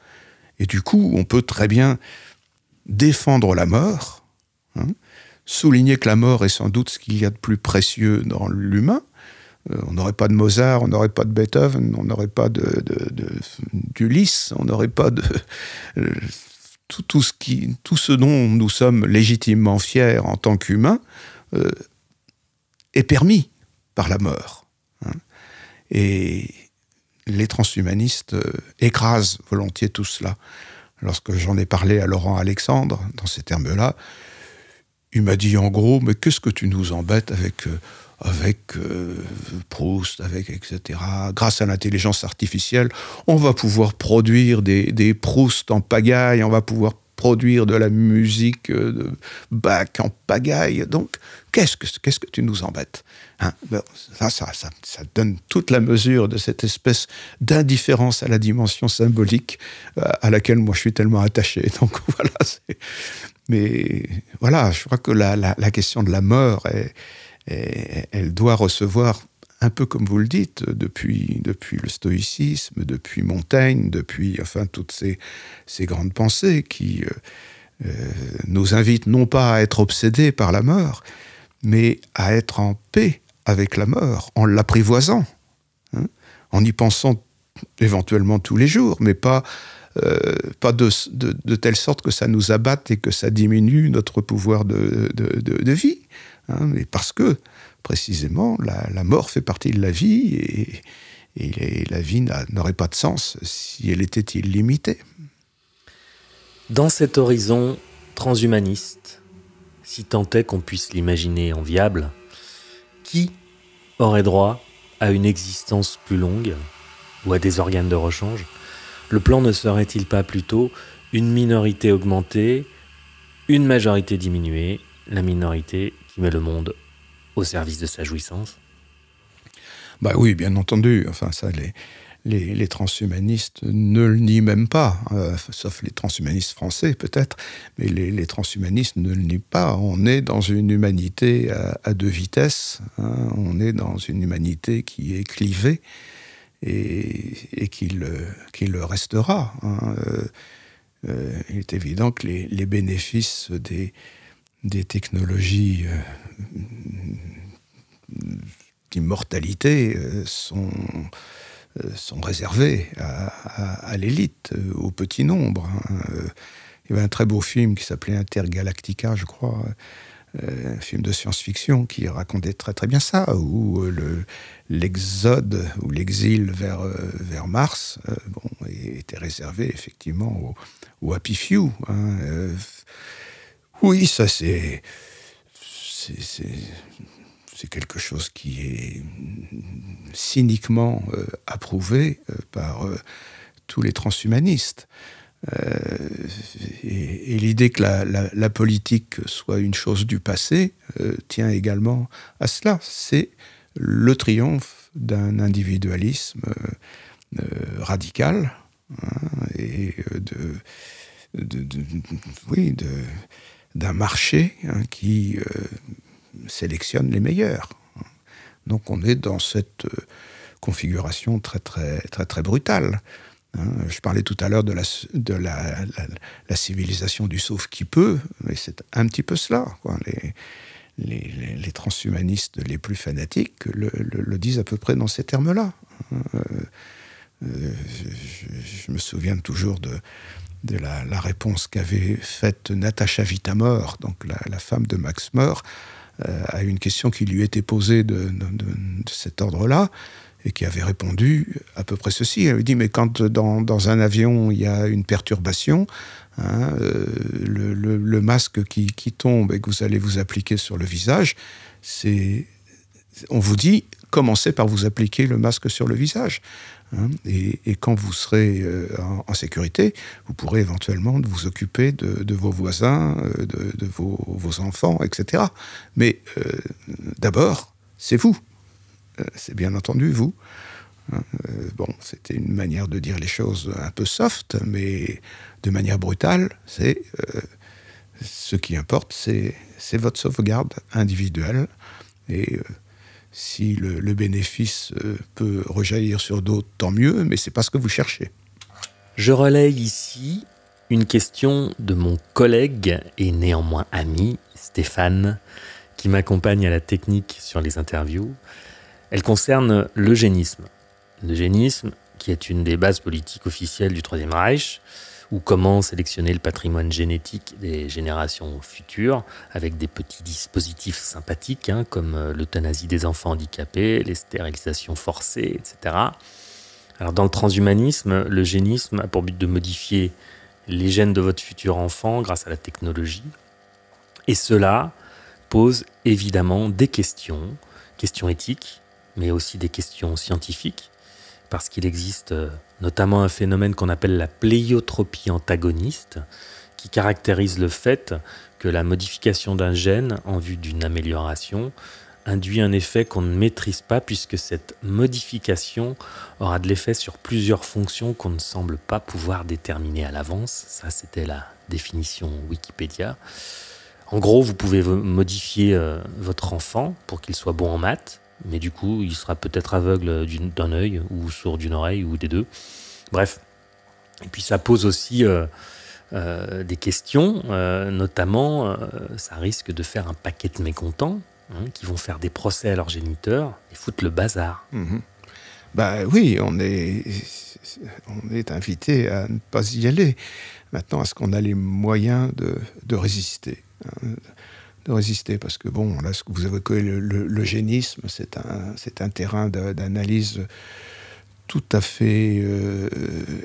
Et du coup, on peut très bien défendre la mort, souligner que la mort est sans doute ce qu'il y a de plus précieux dans l'humain. On n'aurait pas de Mozart, on n'aurait pas de Beethoven, on n'aurait pas d'Ulysse, on n'aurait pas de... tout ce dont nous sommes légitimement fiers en tant qu'humains est permis par la mort. Et les transhumanistes écrasent volontiers tout cela. Lorsque j'en ai parlé à Laurent Alexandre, dans ces termes-là, il m'a dit en gros, mais qu'est-ce que tu nous embêtes avec Proust, etc. Grâce à l'intelligence artificielle, on va pouvoir produire des Proust en pagaille, on va pouvoir produire de la musique de Bach en pagaille. Donc, qu'est-ce que tu nous embêtes ? Ça donne toute la mesure de cette espèce d'indifférence à la dimension symbolique à laquelle moi je suis tellement attaché. Donc voilà. Mais voilà, je crois que la question de la mort elle doit recevoir, un peu comme vous le dites, depuis le stoïcisme, depuis Montaigne, depuis toutes ces grandes pensées qui nous invitent non pas à être obsédés par la mort, mais à être en paix avec la mort, en l'apprivoisant, en y pensant éventuellement tous les jours, mais pas de telle sorte que ça nous abatte et que ça diminue notre pouvoir de vie. Mais parce que, précisément, la mort fait partie de la vie et la vie n'aurait pas de sens si elle était illimitée. Dans cet horizon transhumaniste, si tant est qu'on puisse l'imaginer enviable, qui aurait droit à une existence plus longue ou à des organes de rechange ? Le plan ne serait-il pas plutôt une minorité augmentée, une majorité diminuée, la minorité qui met le monde au service de sa jouissance ? Bah oui, bien entendu. Ça, les transhumanistes ne le nient même pas, sauf les transhumanistes français peut-être, mais les transhumanistes ne le nient pas. On est dans une humanité à deux vitesses, on est dans une humanité qui est clivée et qui le restera. Il est évident que les bénéfices des technologies d'immortalité sont sont réservés à l'élite, au petit nombre. Il y avait un très beau film qui s'appelait Intergalactica, je crois, un film de science-fiction qui racontait très très bien ça, où l'exode ou l'exil vers Mars était réservé effectivement au happy few. Oui, ça c'est quelque chose qui est cyniquement approuvé par tous les transhumanistes. Et l'idée que la politique soit une chose du passé tient également à cela. C'est le triomphe d'un individualisme radical, et d'un marché qui sélectionne les meilleurs. Donc on est dans cette configuration très très très très brutale. Je parlais tout à l'heure de la civilisation du sauf qui peut, mais c'est un petit peu cela, quoi. Les transhumanistes les plus fanatiques le disent à peu près dans ces termes-là. Je me souviens toujours de la réponse qu'avait faite Natasha Vita-More, donc la femme de Max More, à une question qui lui était posée de cet ordre-là, et qui avait répondu à peu près ceci. Elle lui dit, mais quand dans un avion, il y a une perturbation, le masque qui tombe et que vous allez vous appliquer sur le visage, on vous dit, commencez par vous appliquer le masque sur le visage. Et quand vous serez en sécurité, vous pourrez éventuellement vous occuper de vos voisins, de vos enfants, etc. Mais d'abord, c'est vous. C'est bien entendu vous. C'était une manière de dire les choses un peu soft, mais de manière brutale, ce qui importe, c'est votre sauvegarde individuelle. Et si le bénéfice peut rejaillir sur d'autres, tant mieux, mais c'est pas ce que vous cherchez. Je relaye ici une question de mon collègue et néanmoins ami, Stéphane, qui m'accompagne à la technique sur les interviews. Elle concerne l'eugénisme. L'eugénisme, qui est une des bases politiques officielles du Troisième Reich, ou comment sélectionner le patrimoine génétique des générations futures avec des petits dispositifs sympathiques, comme l'euthanasie des enfants handicapés, les stérilisations forcées, etc. Alors dans le transhumanisme, l'eugénisme a pour but de modifier les gènes de votre futur enfant grâce à la technologie. Et cela pose évidemment des questions éthiques, mais aussi des questions scientifiques, parce qu'il existe notamment un phénomène qu'on appelle la pléiotropie antagoniste, qui caractérise le fait que la modification d'un gène en vue d'une amélioration induit un effet qu'on ne maîtrise pas, puisque cette modification aura de l'effet sur plusieurs fonctions qu'on ne semble pas pouvoir déterminer à l'avance. Ça, c'était la définition Wikipédia. En gros, vous pouvez modifier votre enfant pour qu'il soit bon en maths, mais du coup, il sera peut-être aveugle d'un œil ou sourd d'une oreille ou des deux. Bref. Et puis ça pose aussi des questions, notamment ça risque de faire un paquet de mécontents qui vont faire des procès à leurs géniteurs et foutre le bazar. Mmh. Oui, on est invité à ne pas y aller. Maintenant, est-ce qu'on a les moyens de résister, de résister, parce que là, ce que vous évoquez, l'eugénisme, c'est un terrain d'analyse tout à fait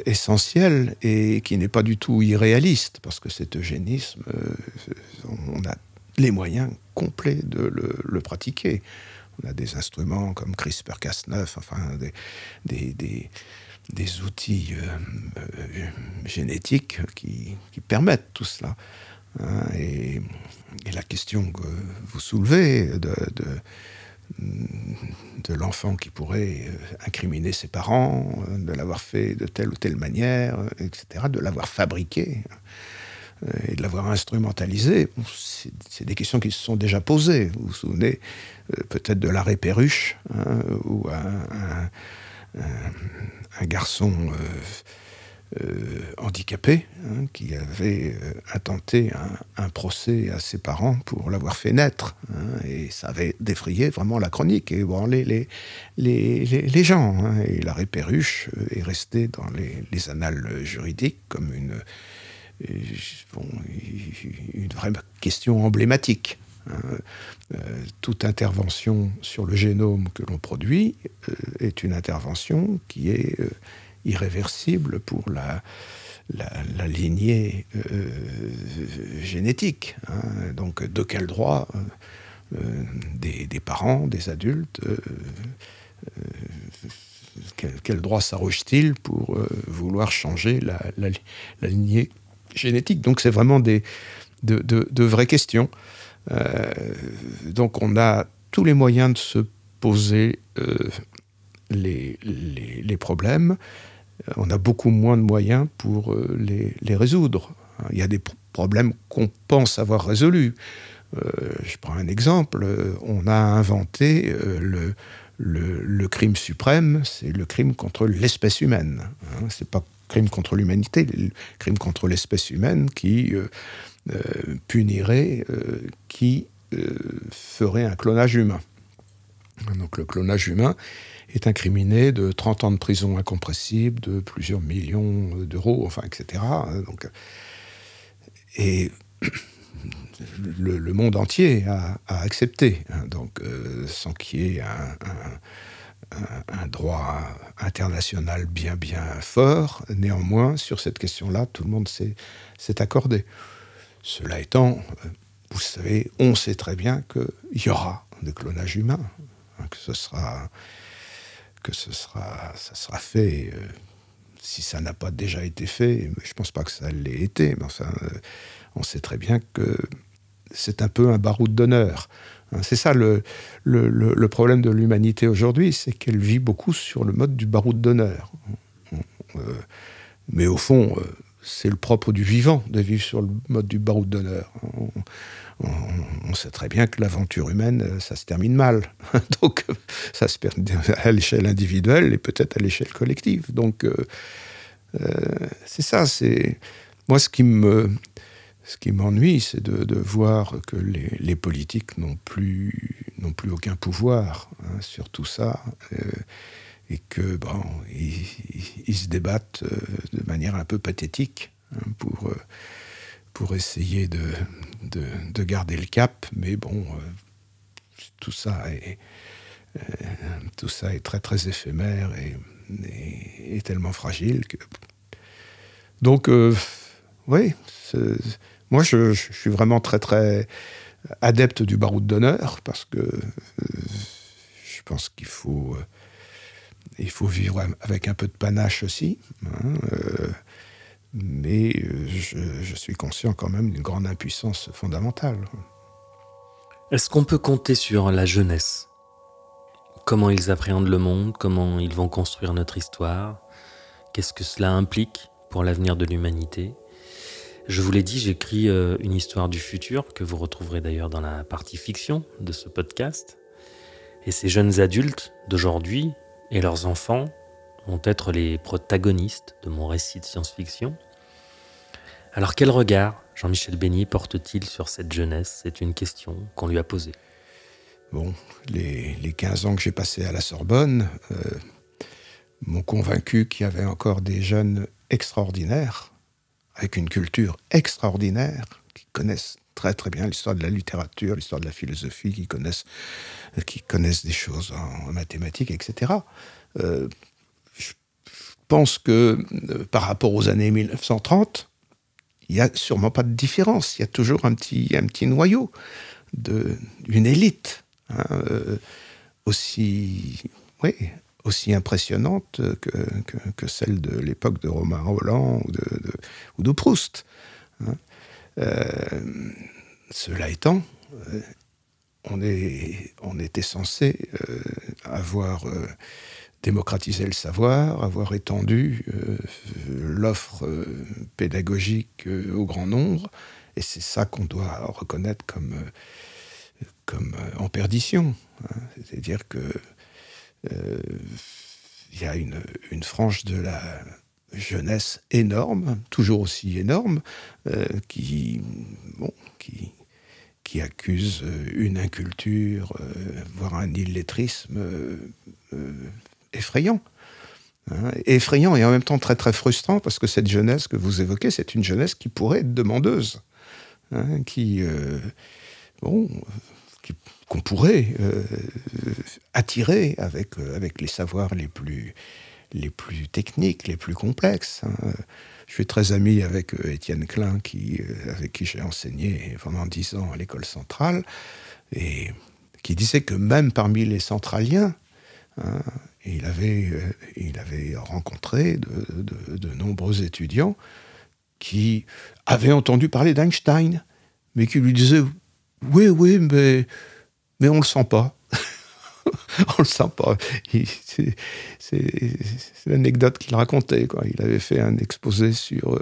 essentiel et qui n'est pas du tout irréaliste, parce que cet eugénisme, on a les moyens complets de le pratiquer. On a des instruments comme CRISPR-Cas9, enfin des outils génétiques qui permettent tout cela. Et la question que vous soulevez de l'enfant qui pourrait incriminer ses parents, de l'avoir fait de telle ou telle manière, etc., de l'avoir fabriqué et de l'avoir instrumentalisé, c'est des questions qui se sont déjà posées. Vous vous souvenez peut-être de l'arrêt Perruche, où un garçon handicapé, qui avait intenté un procès à ses parents pour l'avoir fait naître. Et ça avait défrayé vraiment la chronique et ébranlé les gens. Et l'arrêt Perruche est resté dans les annales juridiques comme une vraie question emblématique. Toute intervention sur le génome que l'on produit est une intervention qui est irréversible pour la lignée génétique. Donc, de quel droit des parents, des adultes, quel droit s'arroge-t-il pour vouloir changer la lignée génétique? Donc, c'est vraiment de vraies questions. Donc, on a tous les moyens de se poser les problèmes. On a beaucoup moins de moyens pour les résoudre. Il y a des problèmes qu'on pense avoir résolus. Je prends un exemple. On a inventé le crime suprême, c'est le crime contre l'espèce humaine. C'est pas crime contre l'humanité, le crime contre l'espèce humaine qui punirait qui ferait un clonage humain. Donc le clonage humain est incriminé de 30 ans de prison incompressible, de plusieurs millions d'euros, enfin, etc. Donc, et le monde entier a accepté, donc, sans qu'il y ait un droit international bien fort. Néanmoins, sur cette question-là, tout le monde s'est accordé. Cela étant, vous savez, on sait très bien qu'il y aura des clonages humains, que ça sera fait, si ça n'a pas déjà été fait, mais je ne pense pas que ça l'ait été, mais enfin, on sait très bien que c'est un peu un baroud d'honneur. C'est ça le problème de l'humanité aujourd'hui, c'est qu'elle vit beaucoup sur le mode du baroud d'honneur. Mais au fond, c'est le propre du vivant de vivre sur le mode du baroud d'honneur. On sait très bien que l'aventure humaine, ça se termine mal. Donc, ça se perd à l'échelle individuelle et peut-être à l'échelle collective. Donc, c'est ça. Moi, ce qui m'ennuie, c'est de voir que les politiques n'ont plus aucun pouvoir sur tout ça. Et que ils se débattent de manière un peu pathétique pour essayer de garder le cap, mais bon, tout ça est très très éphémère et tellement fragile que. Donc, oui, moi je suis vraiment très très adepte du baroud d'honneur parce que je pense qu'il faut vivre avec un peu de panache aussi, mais je suis conscient quand même d'une grande impuissance fondamentale. Est-ce qu'on peut compter sur la jeunesse? Comment ils appréhendent le monde? Comment ils vont construire notre histoire? Qu'est-ce que cela implique pour l'avenir de l'humanité? Je vous l'ai dit, j'écris une histoire du futur, que vous retrouverez d'ailleurs dans la partie fiction de ce podcast. Et ces jeunes adultes d'aujourd'hui et leurs enfants vont être les protagonistes de mon récit de science-fiction. Alors quel regard Jean-Michel Beignet porte-t-il sur cette jeunesse? C'est une question qu'on lui a posée. Bon, les 15 ans que j'ai passés à la Sorbonne m'ont convaincu qu'il y avait encore des jeunes extraordinaires, avec une culture extraordinaire, qui connaissent très très bien l'histoire de la littérature, l'histoire de la philosophie, qui connaissent des choses en mathématiques, etc. Je pense que par rapport aux années 1930, il n'y a sûrement pas de différence. Il y a toujours un petit noyau d'une élite aussi impressionnante que celle de l'époque de Romain Rolland ou de Proust. Cela étant, on était censé avoir démocratisé le savoir, avoir étendu l'offre pédagogique au grand nombre, et c'est ça qu'on doit reconnaître comme en perdition. C'est-à-dire que il y a une frange de jeunesse énorme, toujours aussi énorme, qui accuse une inculture, voire un illettrisme effrayant. Hein, effrayant et en même temps très très frustrant, parce que cette jeunesse que vous évoquez, c'est une jeunesse qui pourrait être demandeuse, hein, qu'on pourrait attirer avec les savoirs les plus techniques, les plus complexes. Hein. Je suis très ami avec Étienne Klein, avec qui j'ai enseigné pendant 10 ans à l'école centrale, et qui disait que même parmi les centraliens, hein, il avait rencontré de nombreux étudiants qui avaient entendu parler d'Einstein, mais qui lui disaient « Oui, mais on ne le sent pas. » On le sent pas. C'est l'anecdote qu'il racontait, quoi. Il avait fait un exposé sur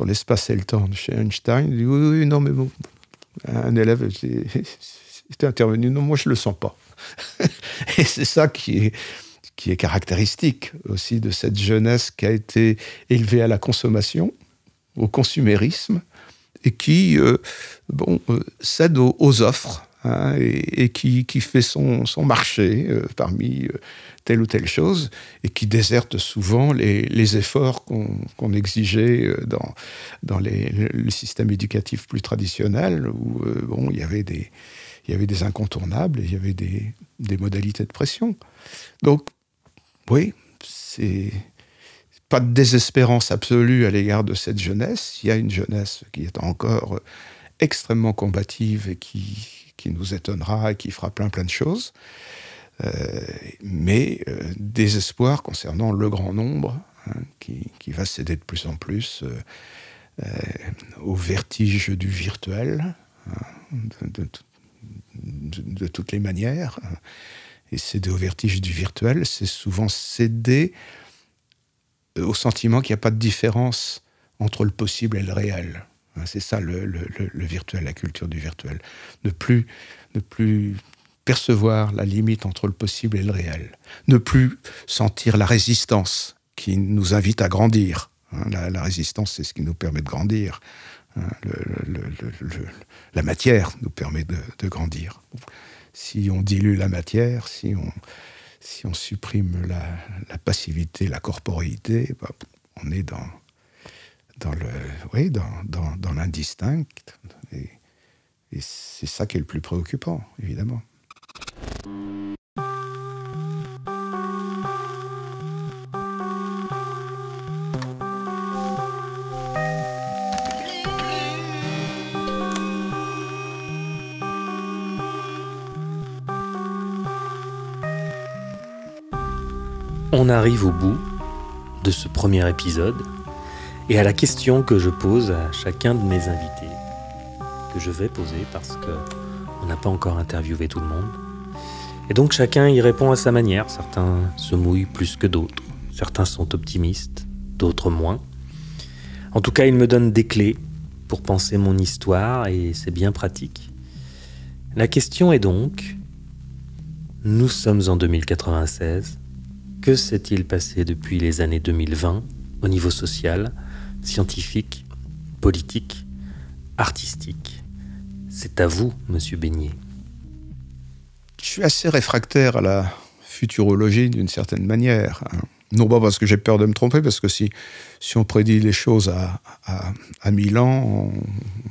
l'espace et le temps chez Einstein. Il dit oui, non, mais bon. Un élève était intervenu. Non, moi, je le sens pas. Et c'est ça qui est caractéristique aussi de cette jeunesse qui a été élevée à la consommation, au consumérisme, et qui cède aux offres. Hein, et qui fait son marché parmi telle ou telle chose, et qui déserte souvent les efforts qu'on exigeait dans le système éducatif plus traditionnel, où il y avait des incontournables et il y avait des modalités de pression. Donc, oui, c'est pas de désespérance absolue à l'égard de cette jeunesse. Il y a une jeunesse qui est encore extrêmement combative et qui nous étonnera et qui fera plein de choses, mais désespoir concernant le grand nombre, hein, qui va céder de plus en plus au vertige du virtuel, hein, de toutes les manières. Et céder au vertige du virtuel, c'est souvent céder au sentiment qu'il n'y a pas de différence entre le possible et le réel. C'est ça le virtuel, la culture du virtuel. Ne plus percevoir la limite entre le possible et le réel. Ne plus sentir la résistance qui nous invite à grandir. La résistance, c'est ce qui nous permet de grandir. La matière nous permet de grandir. Si on dilue la matière, si on supprime la passivité, la corporéité, on est dans l'indistinct, et c'est ça qui est le plus préoccupant, évidemment. On arrive au bout de ce premier épisode, et à la question que je pose à chacun de mes invités, que je vais poser parce qu'on n'a pas encore interviewé tout le monde. Et donc chacun y répond à sa manière. Certains se mouillent plus que d'autres. Certains sont optimistes, d'autres moins. En tout cas, ils me donnent des clés pour penser mon histoire et c'est bien pratique. La question est donc, nous sommes en 2096, que s'est-il passé depuis les années 2020 au niveau social, scientifique, politique, artistique? C'est à vous, monsieur Beignet. Je suis assez réfractaire à la futurologie d'une certaine manière. Non pas parce que j'ai peur de me tromper, parce que si on prédit les choses à 1000 ans,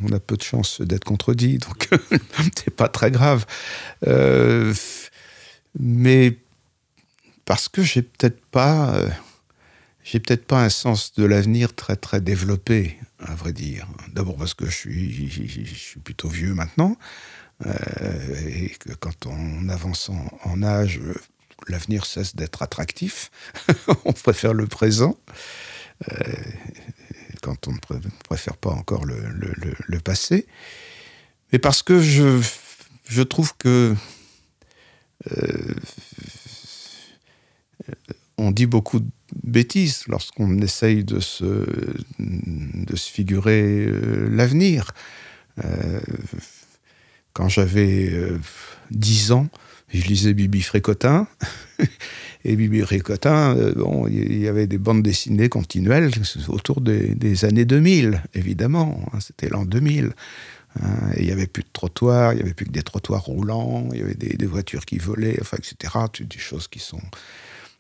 on a peu de chances d'être contredit, donc c'est pas très grave. Mais parce que j'ai peut-être pas un sens de l'avenir très très développé, à vrai dire. D'abord parce que je suis plutôt vieux maintenant, et que quand on avance en âge, l'avenir cesse d'être attractif. On préfère le présent, quand on ne préfère pas encore le passé. Mais parce que je trouve que on dit beaucoup de bêtises lorsqu'on essaye de se figurer l'avenir. Quand j'avais 10 ans, je lisais Bibi Frécotin Et Bibi Fricotin, bon, il y avait des bandes dessinées continuelles autour des années 2000, évidemment. Hein, c'était l'an 2000. Hein, et il n'y avait plus de trottoirs, il n'y avait plus que des trottoirs roulants, il y avait des voitures qui volaient, enfin, etc. Des choses qui sont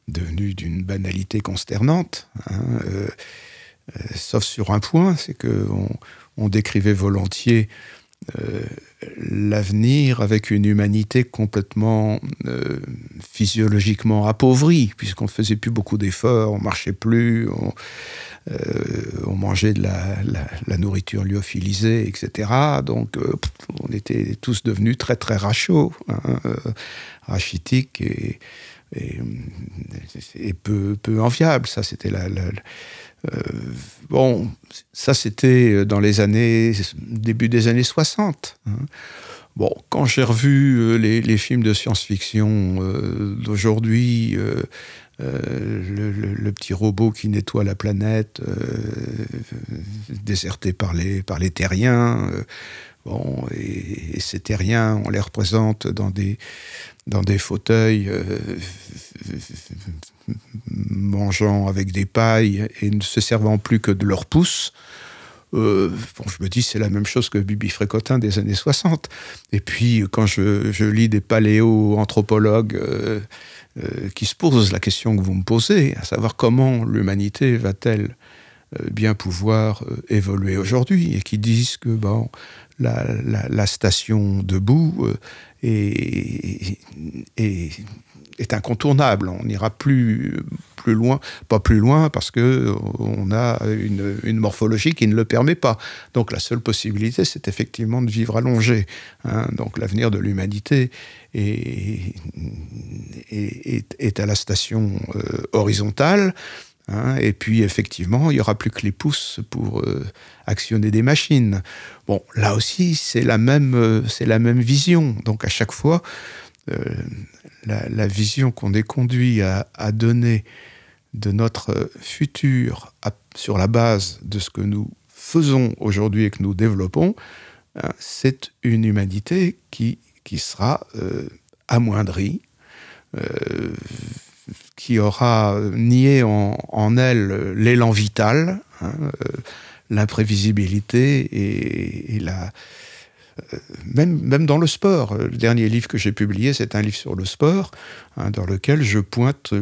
devenues d'une banalité consternante. Hein, sauf sur un point, c'est qu'on décrivait volontiers l'avenir avec une humanité complètement physiologiquement appauvrie, puisqu'on ne faisait plus beaucoup d'efforts, on ne marchait plus, on mangeait de la nourriture lyophilisée, etc. Donc on était tous devenus très très rachauds, hein, rachitiques et peu enviables. Ça, c'était bon, ça c'était dans début des années 60. Hein. Bon, quand j'ai revu les films de science-fiction d'aujourd'hui, le petit robot qui nettoie la planète, déserté par les terriens, bon, et ces terriens, on les représente dans des fauteuils mangeant avec des pailles et ne se servant plus que de leurs pouces. Bon, je me dis c'est la même chose que Bibi Fricotin des années 60. Et puis quand je lis des paléo-anthropologues qui se posent la question que vous me posez, à savoir comment l'humanité va-t-elle bien pouvoir évoluer aujourd'hui, et qui disent que bon, la station debout est incontournable. On n'ira plus loin, pas plus loin, parce qu'on a une morphologie qui ne le permet pas. Donc la seule possibilité, c'est effectivement de vivre allongé. Hein. Donc l'avenir de l'humanité est à la station horizontale. Hein, et puis, effectivement, il n'y aura plus que les pouces pour actionner des machines. Bon, là aussi, c'est la même vision. Donc, à chaque fois, la vision qu'on est conduit à donner de notre futur sur la base de ce que nous faisons aujourd'hui et que nous développons, hein, c'est une humanité qui sera amoindrie, qui aura nié en elle l'élan vital, hein, l'imprévisibilité et même dans le sport. Le dernier livre que j'ai publié, c'est un livre sur le sport, hein, dans lequel je pointe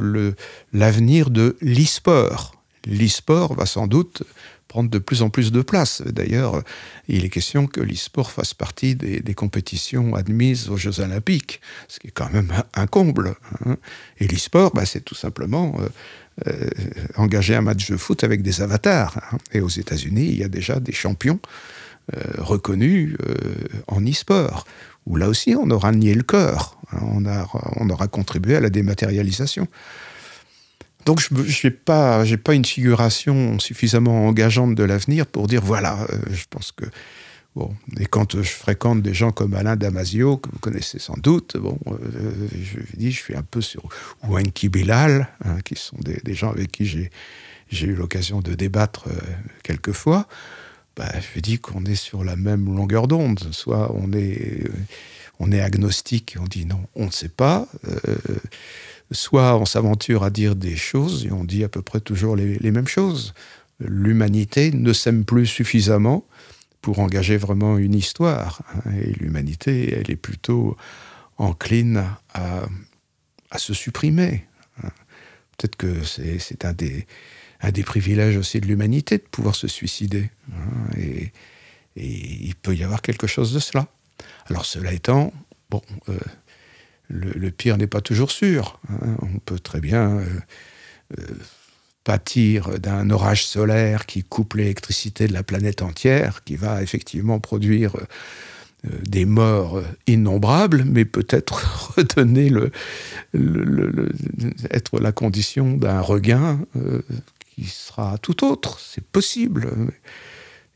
l'avenir de l'e-sport. L'e-sport va sans doute prendre de plus en plus de place. D'ailleurs, il est question que l'e-sport fasse partie des compétitions admises aux Jeux Olympiques, ce qui est quand même un comble. Hein. Et l'e-sport, c'est tout simplement engager un match de foot avec des avatars. Hein. Et aux États-Unis, il y a déjà des champions reconnus en e-sport, où là aussi, on aura nié le cœur. Hein. On aura contribué à la dématérialisation. Donc, je n'ai pas une figuration suffisamment engageante de l'avenir pour dire, voilà, je pense que... Bon, et quand je fréquente des gens comme Alain Damasio, que vous connaissez sans doute, bon, je suis un peu sur... ou Enki Bilal, hein, qui sont des gens avec qui j'ai eu l'occasion de débattre quelques fois. Je dis qu'on est sur la même longueur d'onde. Soit on est agnostique et on dit non, on ne sait pas... soit on s'aventure à dire des choses et on dit à peu près toujours les mêmes choses. L'humanité ne s'aime plus suffisamment pour engager vraiment une histoire. Et l'humanité, elle est plutôt encline à se supprimer. Peut-être que c'est un des privilèges aussi de l'humanité de pouvoir se suicider. Et il peut y avoir quelque chose de cela. Alors cela étant, bon... Le pire n'est pas toujours sûr. Hein. On peut très bien pâtir d'un orage solaire qui coupe l'électricité de la planète entière, qui va effectivement produire des morts innombrables, mais peut-être redonner être la condition d'un regain qui sera tout autre. C'est possible.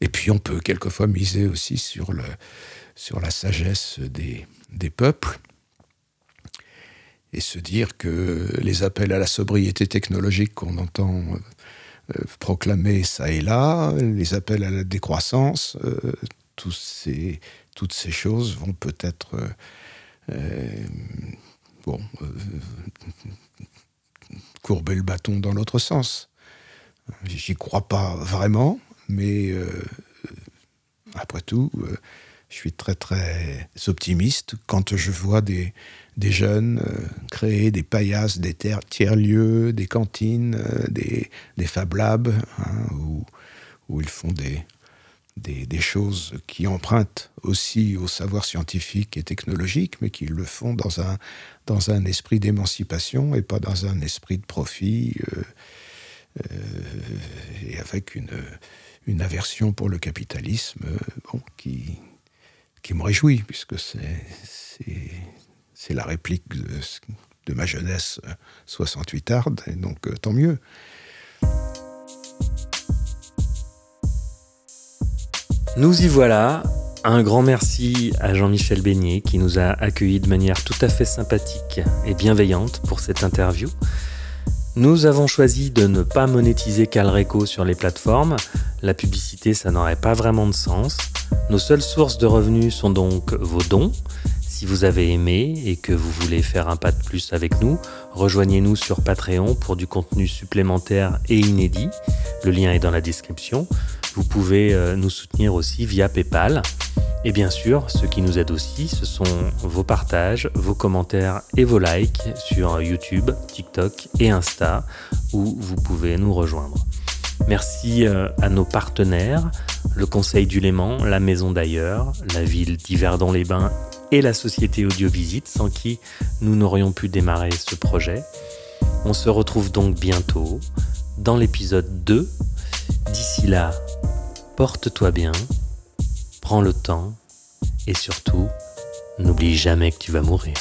Et puis on peut quelquefois miser aussi sur la sagesse des peuples, et se dire que les appels à la sobriété technologique qu'on entend proclamer ça et là, les appels à la décroissance, toutes ces choses vont peut-être courber le bâton dans l'autre sens. J'y crois pas vraiment, mais après tout, je suis très très optimiste quand je vois des jeunes créer des paillasses, des tiers-lieux, des cantines, des Fab Labs, où ils font des choses qui empruntent aussi au savoir scientifique et technologique, mais qui le font dans un esprit d'émancipation et pas dans un esprit de profit, et avec une aversion pour le capitalisme qui me réjouit, puisque c'est la réplique de ma jeunesse 68arde, et donc tant mieux. Nous y voilà. Un grand merci à Jean-Michel Beignet qui nous a accueillis de manière tout à fait sympathique et bienveillante pour cette interview. Nous avons choisi de ne pas monétiser Calreco sur les plateformes. La publicité, ça n'aurait pas vraiment de sens. Nos seules sources de revenus sont donc vos dons. Si vous avez aimé et que vous voulez faire un pas de plus avec nous, rejoignez-nous sur Patreon pour du contenu supplémentaire et inédit. Le lien est dans la description. Vous pouvez nous soutenir aussi via PayPal. Et bien sûr, ce qui nous aide aussi, ce sont vos partages, vos commentaires et vos likes sur YouTube, TikTok et Insta, où vous pouvez nous rejoindre. Merci à nos partenaires, le Conseil du Léman, la Maison d'Ailleurs, la ville d'Yverdon-les-Bains et la société Audiovisite, sans qui nous n'aurions pu démarrer ce projet. On se retrouve donc bientôt dans l'épisode 2. D'ici là, porte-toi bien, prends le temps et surtout, n'oublie jamais que tu vas mourir.